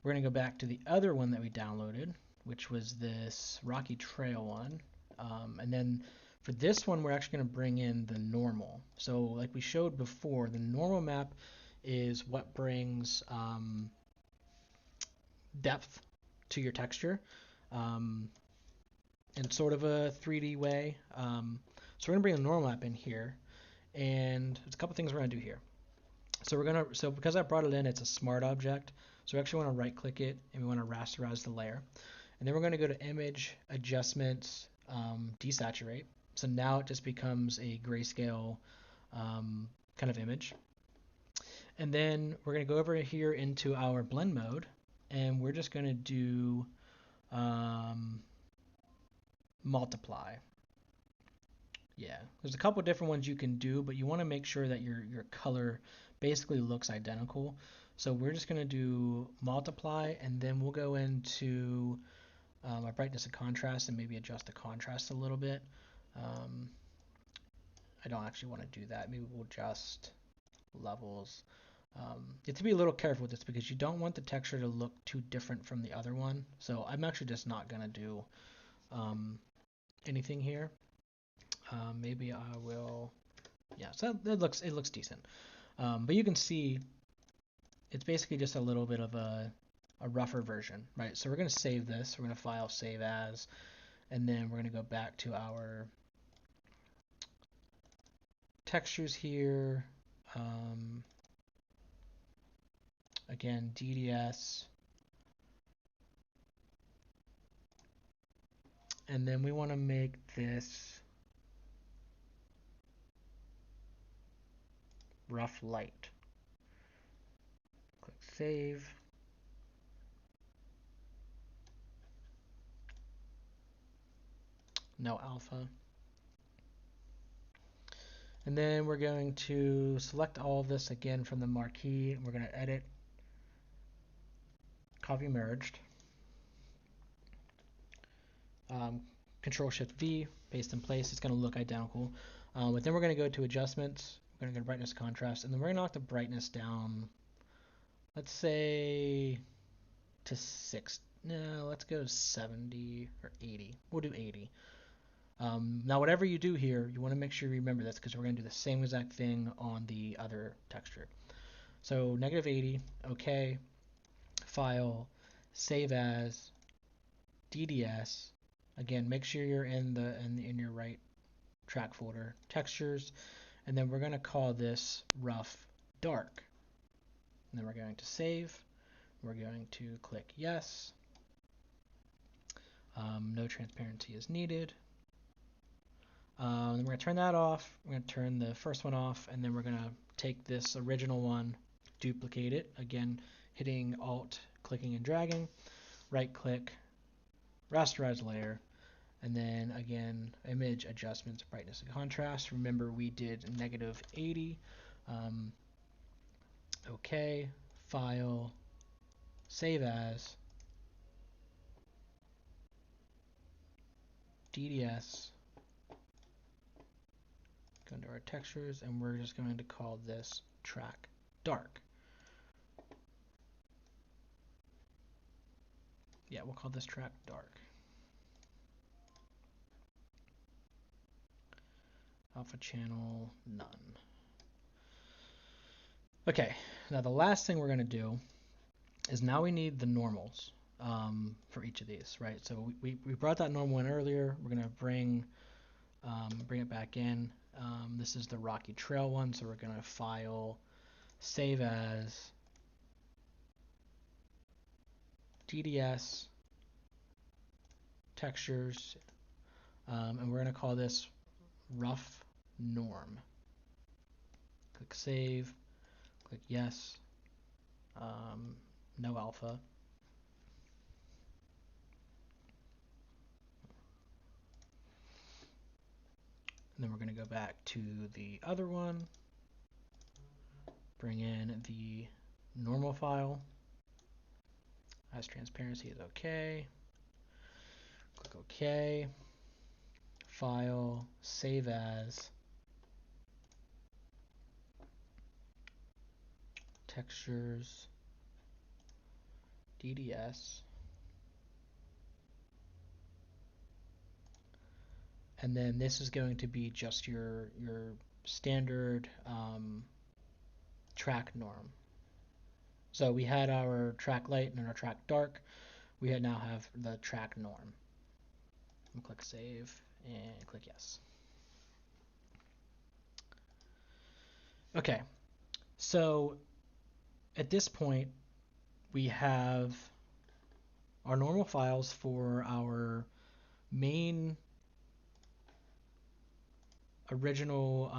we're going to go back to the other one that we downloaded, which was this Rocky Trail one. And then for this one, we're actually going to bring in the normal. So like we showed before, the normal map is what brings depth to your texture in sort of a 3D way. So we're going to bring the normal map in here. And there's a couple things we're going to do here. So because I brought it in, it's a smart object. So we actually want to right click it and we want to rasterize the layer. And then we're going to go to image adjustments, desaturate. So now it just becomes a grayscale kind of image. And then we're going to go over here into our blend mode and we're just going to do multiply. Yeah, there's a couple different ones you can do, but you want to make sure that your color basically looks identical. So we're just going to do multiply, and then we'll go into our brightness and contrast and maybe adjust the contrast a little bit. I don't actually want to do that. Maybe we'll adjust levels. You have to be a little careful with this because you don't want the texture to look too different from the other one. So I'm actually just not going to do anything here. Maybe I will, yeah, so it looks decent. But you can see it's basically just a little bit of a rougher version, right? So we're going to save this. We're going to file save as, and then we're going to go back to our textures here. Again, DDS. And then we want to make this rough light. Click save. No alpha. And then we're going to select all of this again from the marquee. And we're going to edit, copy merged. Control Shift V, paste in place. It's going to look identical. But then we're going to go to adjustments. We're going to go to brightness, contrast, and then we're going to knock the brightness down. Let's say to 6. No, let's go to 70 or 80. We'll do 80. Now, whatever you do here, you want to make sure you remember this because we're going to do the same exact thing on the other texture. So -80, OK, file, save as, DDS. Again, make sure you're in your right track folder, textures, and then we're going to call this rough dark. And then we're going to save. We're going to click yes. No transparency is needed. Then we're going to turn that off. We're going to turn the first one off, and then we're going to take this original one, duplicate it. Again, hitting Alt, clicking and dragging, right click, rasterize layer, and then again, image adjustments, brightness and contrast. Remember we did -80. OK, file, save as, DDS, go into our textures, and we're just going to call this track dark. Yeah, we'll call this track dark. Alpha channel none. Okay, now the last thing we're going to do is now we need the normals for each of these, right? So we brought that normal in earlier. We're gonna bring it back in. This is the Rocky Trail one, so we're gonna file, save as, DDS, textures, and we're gonna call this rough norm. Click save, click yes, no alpha. And then we're going to go back to the other one, bring in the normal file, as transparency is okay, click OK, file, save as, textures, DDS, and then this is going to be just your standard track norm. So we had our track light and our track dark. We now have the track norm. And click save and click yes. Okay, so at this point we have our normal files for our main original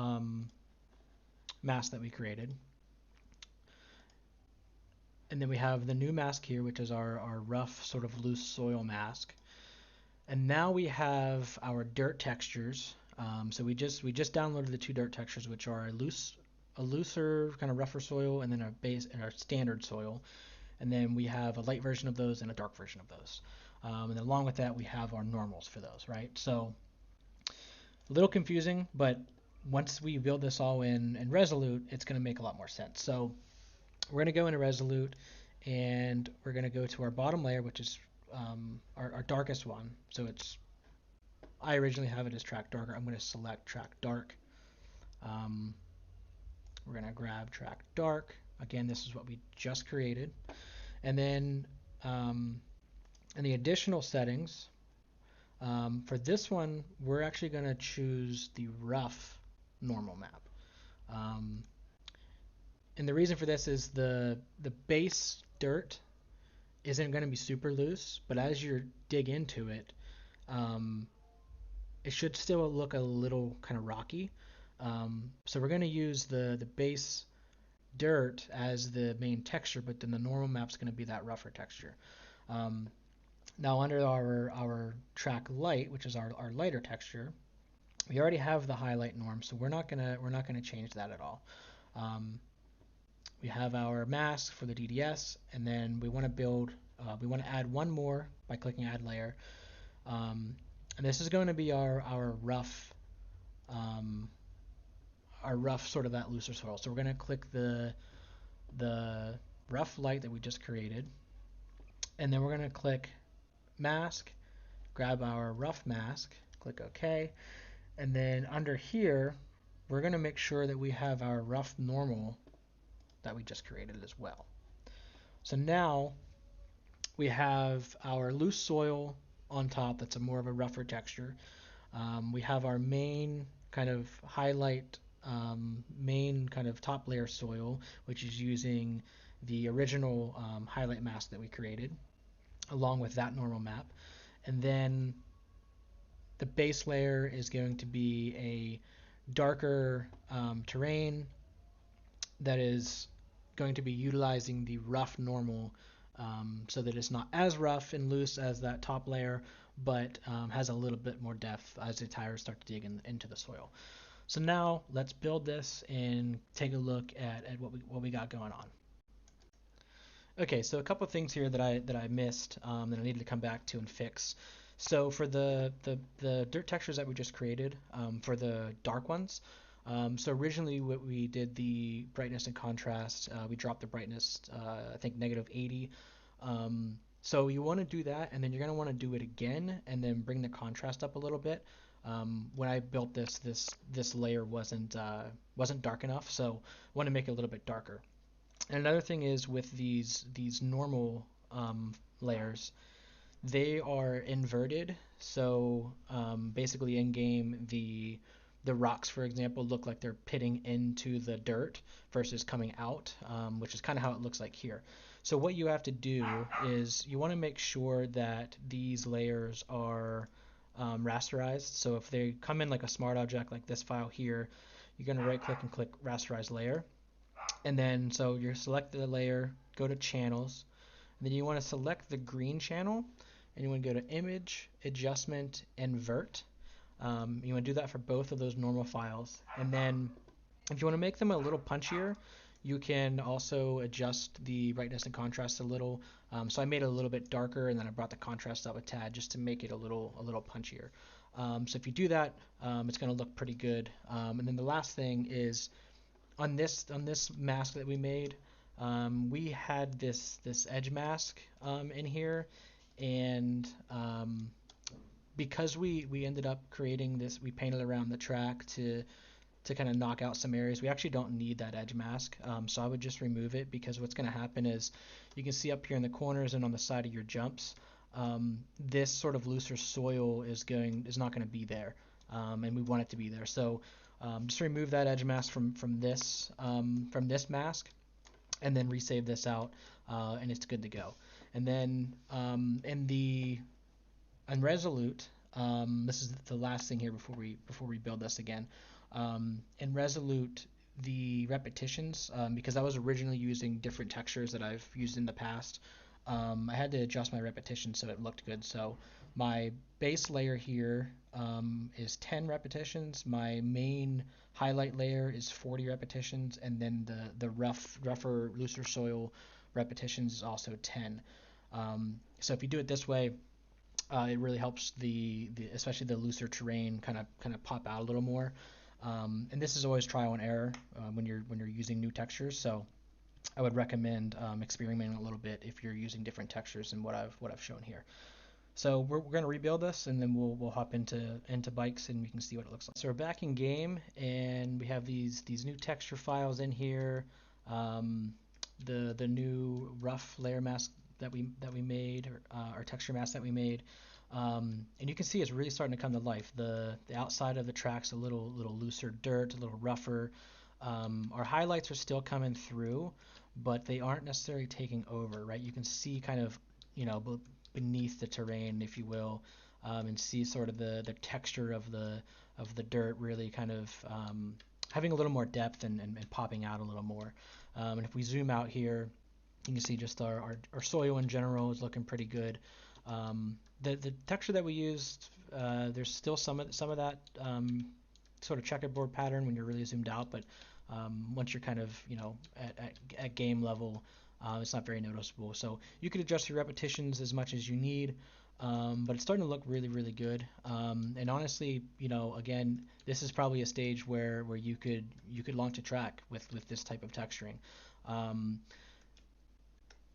mask that we created. And then we have the new mask here, which is our rough sort of loose soil mask. And now we have our dirt textures. So we just downloaded the two dirt textures, which are a looser kind of rougher soil, and then our base and our standard soil. And then we have a light version of those and a dark version of those. And then along with that, we have our normals for those, right? So a little confusing, but once we build this all in Resolute, it's going to make a lot more sense. So we're going to go into Resolute, and we're going to go to our bottom layer, which is our darkest one. So I originally have it as track darker. I'm going to select track dark. We're going to grab track dark. Again, this is what we just created. And then in the additional settings, for this one, we're actually going to choose the rough normal map. And the reason for this is the base dirt isn't going to be super loose, but as you dig into it, it should still look a little kind of rocky. So we're going to use the base dirt as the main texture, but then the normal map's going to be that rougher texture. Now under our track light, which is our lighter texture, we already have the highlight norm, so we're not gonna change that at all. We have our mask for the DDS, and then we want to add one more by clicking add layer, and this is going to be our rough sort of that looser soil. So we're going to click the rough light that we just created, and then we're going to click mask, grab our rough mask, click OK, and then under here we're going to make sure that we have our rough normal that we just created as well. So now we have our loose soil on top that's more of a rougher texture. We have our main kind of highlight, main kind of top layer soil, which is using the original highlight mask that we created, along with that normal map. And then the base layer is going to be a darker terrain that is going to be utilizing the rough normal, so that it's not as rough and loose as that top layer, but has a little bit more depth as the tires start to dig into the soil. So now let's build this and take a look at what we got going on. Okay, so a couple of things here that I missed that I needed to come back to and fix. So for the dirt textures that we just created, for the dark ones, so originally what we did, the brightness and contrast, we dropped the brightness, I think -80. So you want to do that, and then you're going to want to do it again, and then bring the contrast up a little bit. When I built this layer wasn't dark enough, so I want to make it a little bit darker. And another thing is with these normal layers, they are inverted. So basically, in game, the rocks, for example, look like they're pitting into the dirt versus coming out, which is kind of how it looks like here. So what you have to do is you want to make sure that these layers are rasterized. So if they come in like a smart object like this file here, you're going to right click and click rasterize layer. And then so you select the layer, go to channels, and then you want to select the green channel, and you want to go to image, adjustment, invert. You want to do that for both of those normal files. And then if you want to make them a little punchier, you can also adjust the brightness and contrast a little. So I made it a little bit darker, and then I brought the contrast up a tad just to make it a little punchier. So if you do that, it's going to look pretty good. And then the last thing is on this mask that we made, we had this edge mask in here, and because we ended up creating this, we painted around the track to kind of knock out some areas. We actually don't need that edge mask, so I would just remove it, because what's going to happen is you can see up here in the corners and on the side of your jumps, this sort of looser soil is not going to be there, and we want it to be there. So just remove that edge mask from this mask, and then resave this out, and it's good to go. And then in Resolute, this is the last thing here before we build this again. In Resolute, the repetitions, because I was originally using different textures that I've used in the past, I had to adjust my repetition so it looked good. So my base layer here is 10 repetitions. My main highlight layer is 40 repetitions, and then the rougher, looser soil repetitions is also 10. So if you do it this way, it really helps especially the looser terrain kind of pop out a little more. And this is always trial and error when you're using new textures. So I would recommend experimenting a little bit if you're using different textures than what I've shown here. So we're going to rebuild this, and then we'll hop into bikes, and we can see what it looks like. So we're back in game, and we have these new texture files in here. The new rough layer mask that we made, or our texture mask that we made. And you can see it's really starting to come to life. The outside of the track's a little looser dirt, a little rougher. Our highlights are still coming through, but they aren't necessarily taking over, right? You can see kind of, beneath the terrain, if you will, and see sort of the texture of the dirt really kind of having a little more depth and popping out a little more. And if we zoom out here, you can see just our soil in general is looking pretty good. The texture that we used, there's still some of that sort of checkerboard pattern when you're really zoomed out, but once you're kind of at game level, it's not very noticeable. So you could adjust your repetitions as much as you need, but it's starting to look really good. And honestly, again, this is probably a stage where you could launch a track with this type of texturing.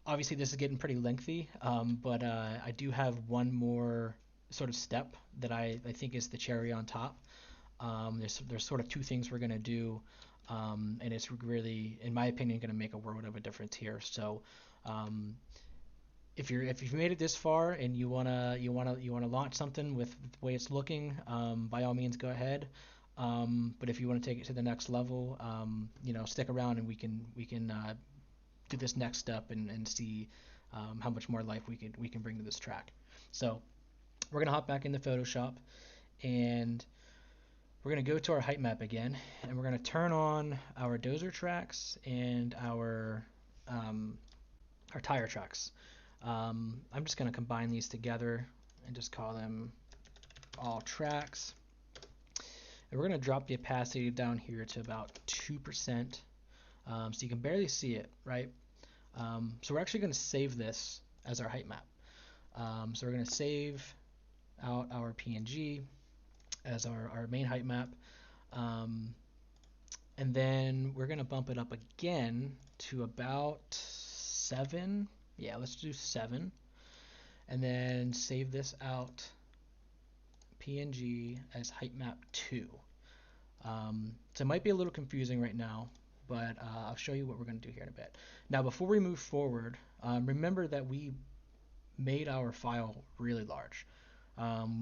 Obviously this is getting pretty lengthy, but I do have one more sort of step that I think is the cherry on top. There's sort of two things we're going to do, and it's really, in my opinion, going to make a world of a difference here. So if you've made it this far and you wanna launch something with the way it's looking, by all means go ahead. But if you want to take it to the next level, stick around, and we can do this next step and see how much more life we can bring to this track. So we're gonna hop back into Photoshop, and we're gonna go to our height map again, and we're gonna turn on our dozer tracks and our tire tracks. I'm just gonna combine these together and just call them all tracks. And we're gonna drop the opacity down here to about 2%, so you can barely see it, right? So we're actually going to save this as our height map. So we're going to save out our PNG as our main height map. And then we're going to bump it up again to about 7. Yeah, let's do 7. And then save this out PNG as height map 2. So it might be a little confusing right now, but I'll show you what we're going to do here in a bit. Now, before we move forward, remember that we made our file really large.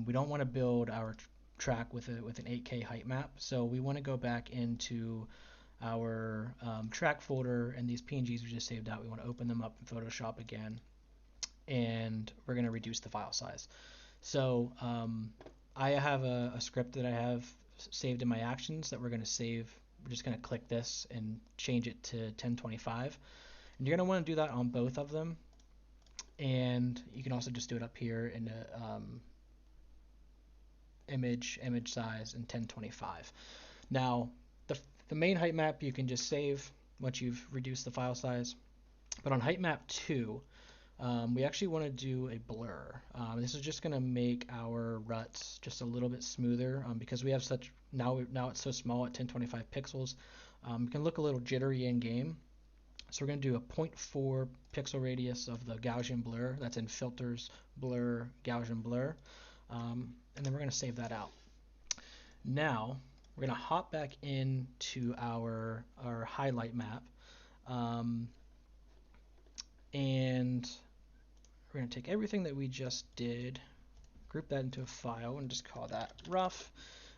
We don't want to build our track with an 8K height map, so we want to go back into our track folder, and these PNGs we just saved out, we want to open them up in Photoshop again, and we're going to reduce the file size. So I have a script that I have saved in my actions that we're going to save. We're just going to click this and change it to 1025. And you're going to want to do that on both of them. And you can also just do it up here in the image size in 1025. Now, the main height map you can just save once you've reduced the file size. But on height map 2, we actually want to do a blur. This is just going to make our ruts just a little bit smoother because we have such now it's so small at 1025 pixels. It can look a little jittery in game. So we're going to do a 0.4 pixel radius of the Gaussian blur. That's in filters, blur, Gaussian blur. And then we're going to save that out. Now we're going to hop back into our highlight map. And we're going to take everything that we just did, group that into a file, and just call that rough.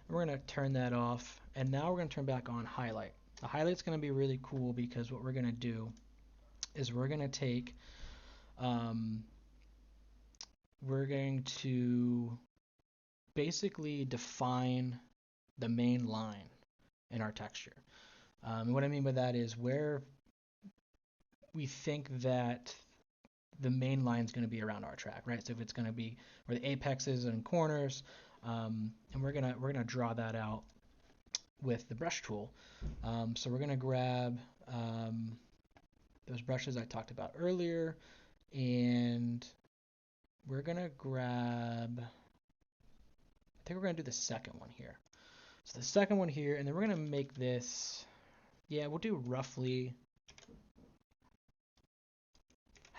And we're going to turn that off. And now we're going to turn back on highlight. The highlight's going to be really cool because what we're going to do is we're going to take, we're going to basically define the main line in our texture. And what I mean by that is where we think that the main line is going to be around our track, right? So if it's going to be where the apexes and corners, and we're gonna draw that out with the brush tool. So we're gonna grab those brushes I talked about earlier, and we're gonna grab, I think we're gonna do the second one here. So the second one here, and then we're gonna make this, yeah, we'll do roughly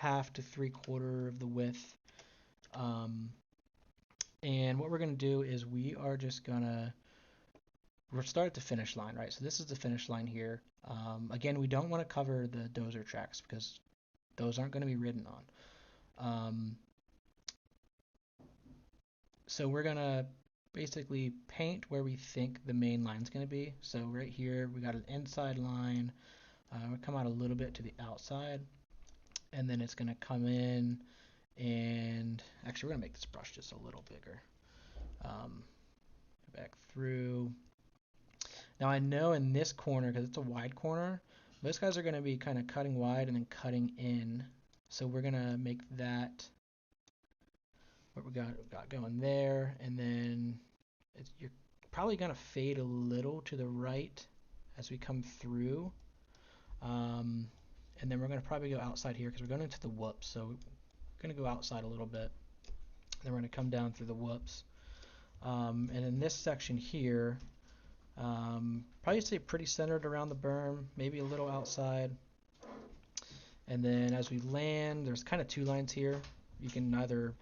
1/2 to 3/4 of the width. And what we're gonna do is we're start at the finish line, right? So this is the finish line here. Again, we don't want to cover the dozer tracks because those aren't going to be ridden on. So we're going to basically paint where we think the main line is going to be. So right here, we got an inside line. We'll come out a little bit to the outside, and then it's going to come in, and actually we're going to make this brush just a little bigger. Go back through. Now I know in this corner, because it's a wide corner, those guys are going to be kind of cutting wide and then cutting in. So we're going to make that what we got going there, and then you're probably going to fade a little to the right as we come through. And then we're going to probably go outside here because we're going into the whoops. So we're going to go outside a little bit. Then we're going to come down through the whoops. And in this section here, probably stay pretty centered around the berm, maybe a little outside. And then as we land, there's kind of 2 lines here. You can either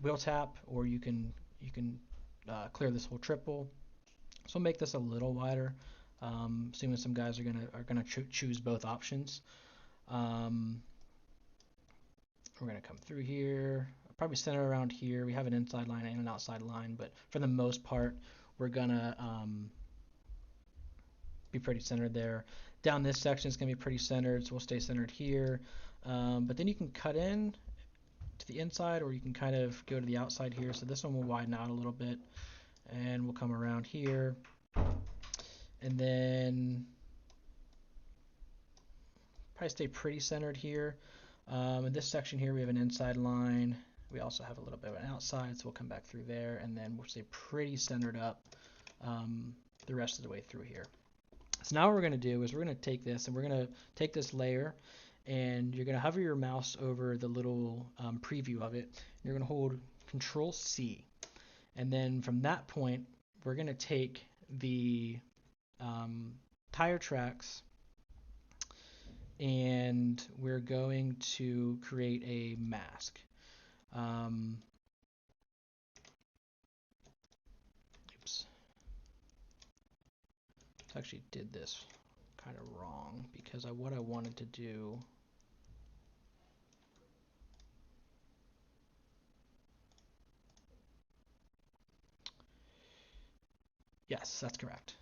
wheel tap, or you can clear this whole triple. So make this a little wider. Assuming some guys are gonna choose both options. We're gonna come through here, probably center around here. We have an inside line and an outside line, but for the most part, we're gonna be pretty centered there. Down this section is gonna be pretty centered, so we'll stay centered here. But then you can cut in to the inside, or you can kind of go to the outside here. So this one will widen out a little bit, and we'll come around here. And then probably stay pretty centered here. In this section here, we have an inside line. We also have a little bit of an outside, so we'll come back through there, and then we'll stay pretty centered up the rest of the way through here. So now what we're going to do is we're going to take this, and we're going to take this layer, and you're going to hover your mouse over the little preview of it. And you're going to hold Control C, and then from that point, we're going to take the tire tracks, and we're going to create a mask. Oops. I actually did this kind of wrong because what I wanted to do. Yes, that's correct.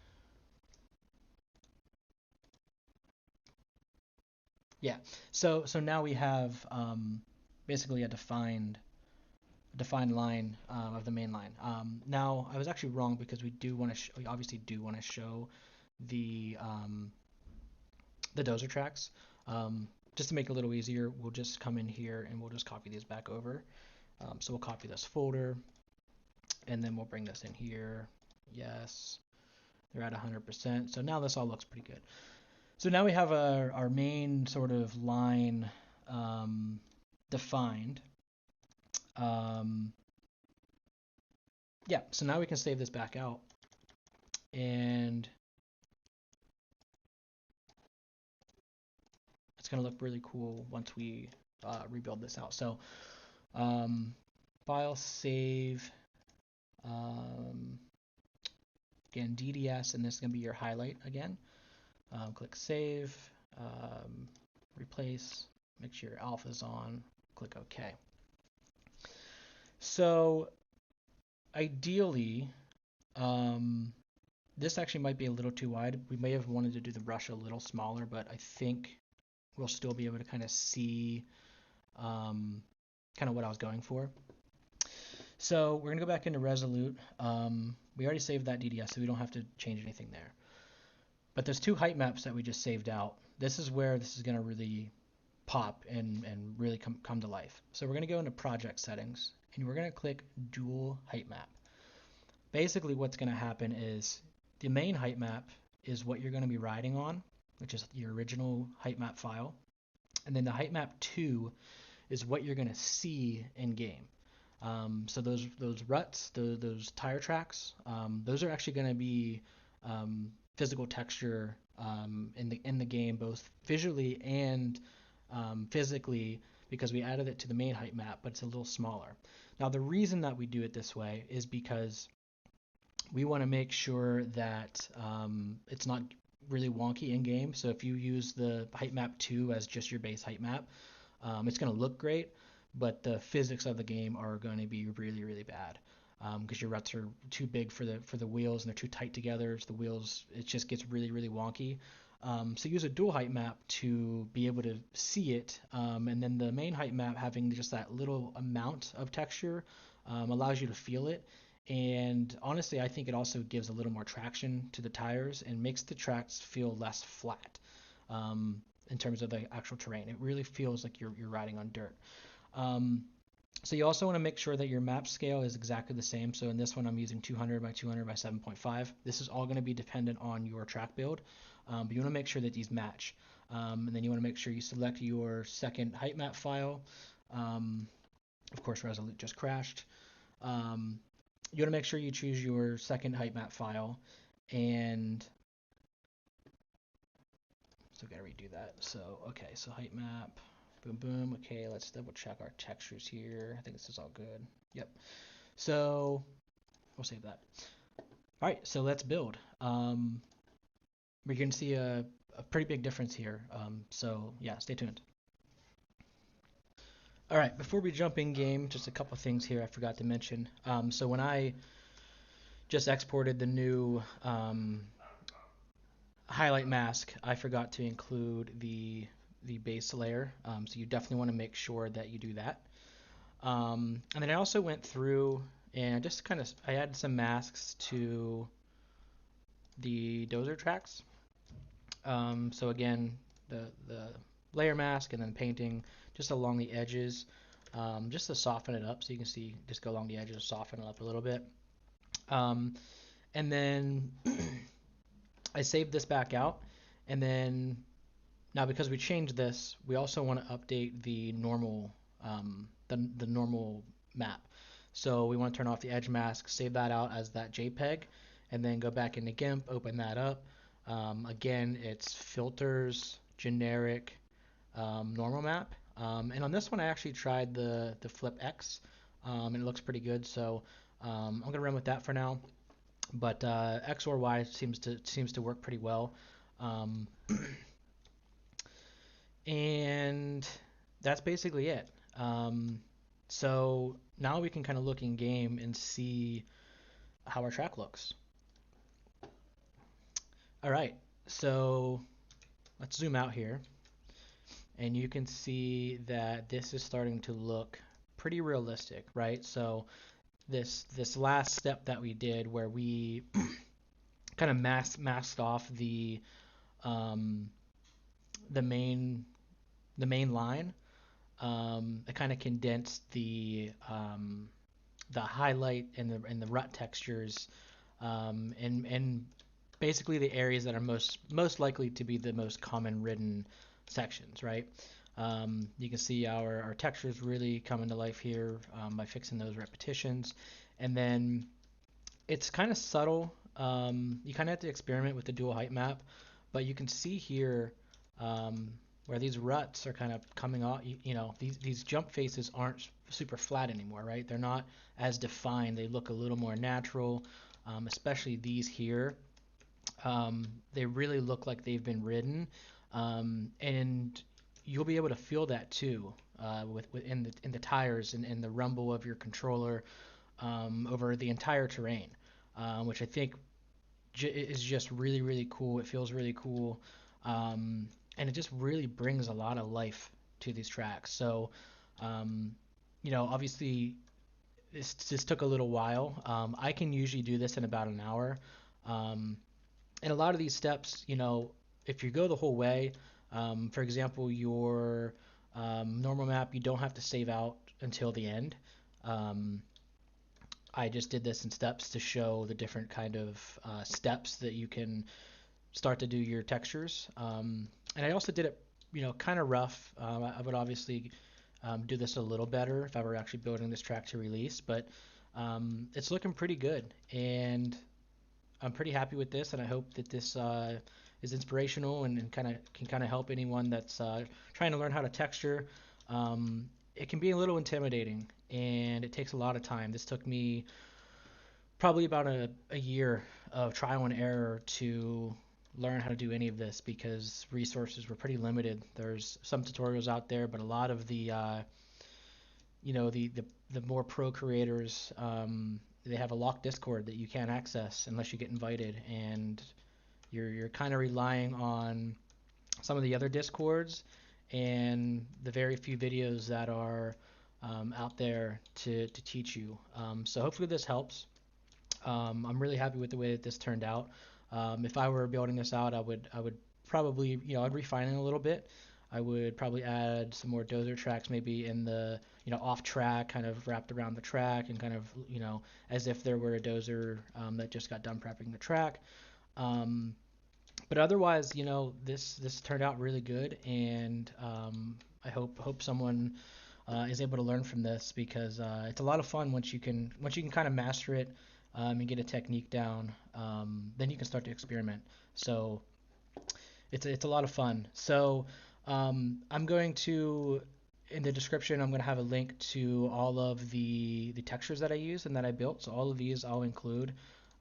Yeah. So now we have basically a defined line of the main line. Now I was actually wrong because we obviously do want to show the dozer tracks. Just to make it a little easier, we'll just come in here and we'll just copy these back over. So we'll copy this folder and then we'll bring this in here. Yes, they're at 100%. So now this all looks pretty good. So now we have our main sort of line defined. Yeah, so now we can save this back out. And it's going to look really cool once we rebuild this out. So file, save, again, DDS, and this is going to be your highlight again. Click save, replace, make sure your alpha is on, click OK. So ideally, this actually might be a little too wide. We may have wanted to do the brush a little smaller, but I think we'll still be able to kind of see kind of what I was going for. So we're going to go back into Resolute. We already saved that DDS, so we don't have to change anything there. But there's two height maps that we just saved out. This is where this is going to really pop and really come to life. So we're going to go into project settings, and we're going to click dual height map. Basically what's going to happen is the main height map is what you're going to be riding on, which is your original height map file. And then the height map 2 is what you're going to see in game. So those ruts, those tire tracks, those are actually going to be physical texture in the game, both visually and physically, because we added it to the main height map, but it's a little smaller. Now the reason that we do it this way is because we want to make sure that it's not really wonky in game. So if you use the height map 2 as just your base height map, it's going to look great, but the physics of the game are going to be really, really bad because your ruts are too big for the wheels and they're too tight together. So the wheels, it just gets really, really wonky. So use a dual height map to be able to see it, and then the main height map having just that little amount of texture allows you to feel it. And honestly, I think it also gives a little more traction to the tires and makes the tracks feel less flat in terms of the actual terrain. It really feels like you're riding on dirt. So you also want to make sure that your map scale is exactly the same. So in this one, I'm using 200 by 200 by 7.5. This is all going to be dependent on your track build, but you want to make sure that these match. And then you want to make sure you select your second height map file. Of course, Resolute just crashed. You want to make sure you choose your second height map file, and so gotta redo that. So okay, so height map, boom boom. Okay, let's double check our textures here. I think this is all good. Yep. So we'll save that. All right, so let's build. We're gonna see a pretty big difference here. So yeah, stay tuned. All right, before we jump in game, just a couple things here I forgot to mention. So when I just exported the new highlight mask, I forgot to include the base layer. So you definitely want to make sure that you do that. And then I also went through and just I added some masks to the dozer tracks. So again, the layer mask and then painting just along the edges, just to soften it up. So you can see, just go along the edges, soften it up a little bit. And then I saved this back out, and then now because we changed this, we also want to update the normal the normal map. So we want to turn off the edge mask, save that out as that JPEG, and then go back into GIMP, open that up. Again, it's filters, generic, normal map. And on this one, I actually tried the flip X, and it looks pretty good. So I'm gonna run with that for now. But X or Y seems to work pretty well. Um, and that's basically it. Um, so now we can kind of look in game and see how our track looks. All right, so let's zoom out here, and you can see that this is starting to look pretty realistic, right? So this last step that we did, where we kind of masked off um, the main the main line, it kind of condensed the highlight and the rut textures, and basically the areas that are most likely to be the most common ridden sections, right? You can see our textures really come into life here, by fixing those repetitions. And then it's kind of subtle. You kind of have to experiment with the dual height map, but you can see here, where these ruts are kind of coming off. These jump faces aren't super flat anymore, right? They're not as defined. They look a little more natural, especially these here. They really look like they've been ridden, and you'll be able to feel that too, with in the tires and the rumble of your controller, over the entire terrain, which I think is just really, really cool. It feels really cool, and it just really brings a lot of life to these tracks. So, um, obviously, this took a little while. I can usually do this in about an hour. Um, and a lot of these steps, if you go the whole way, for example, your normal map, you don't have to save out until the end. Um, I just did this in steps to show the different kind of steps that you can start to do your textures. And I also did it, kind of rough. I would obviously do this a little better if I were actually building this track to release, but it's looking pretty good, and I'm pretty happy with this, and I hope that this is inspirational and kind of help anyone that's trying to learn how to texture. It can be a little intimidating, and it takes a lot of time. This took me probably about a year of trial and error to learn how to do any of this, because resources were pretty limited. There's some tutorials out there, but a lot of the more pro creators, they have a locked Discord that you can't access unless you get invited, and you're kind of relying on some of the other Discords and the very few videos that are out there to teach you. So hopefully this helps. I'm really happy with the way that this turned out. If I were building this out, I would probably, I'd refine it a little bit. I would probably add some more dozer tracks, maybe in the, off track, kind of wrapped around the track, and kind of, as if there were a dozer that just got done prepping the track. Um, but otherwise, this turned out really good, and I hope someone is able to learn from this, because it's a lot of fun once you can kind of master it, and get a technique down. Then you can start to experiment. So it's a lot of fun. So I'm going to, in the description, I'm going to have a link to all of the textures that I use and that I built. So all of these I'll include,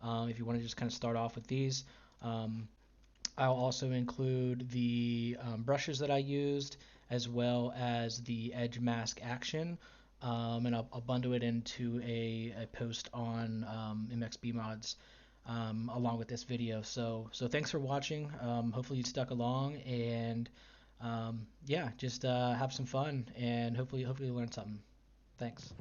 if you want to just kind of start off with these. Um, I'll also include the brushes that I used, as well as the edge mask action, and I'll bundle it into a post on MXB mods, along with this video. So thanks for watching. Hopefully you stuck along, and yeah, just have some fun, and hopefully you learn something. Thanks.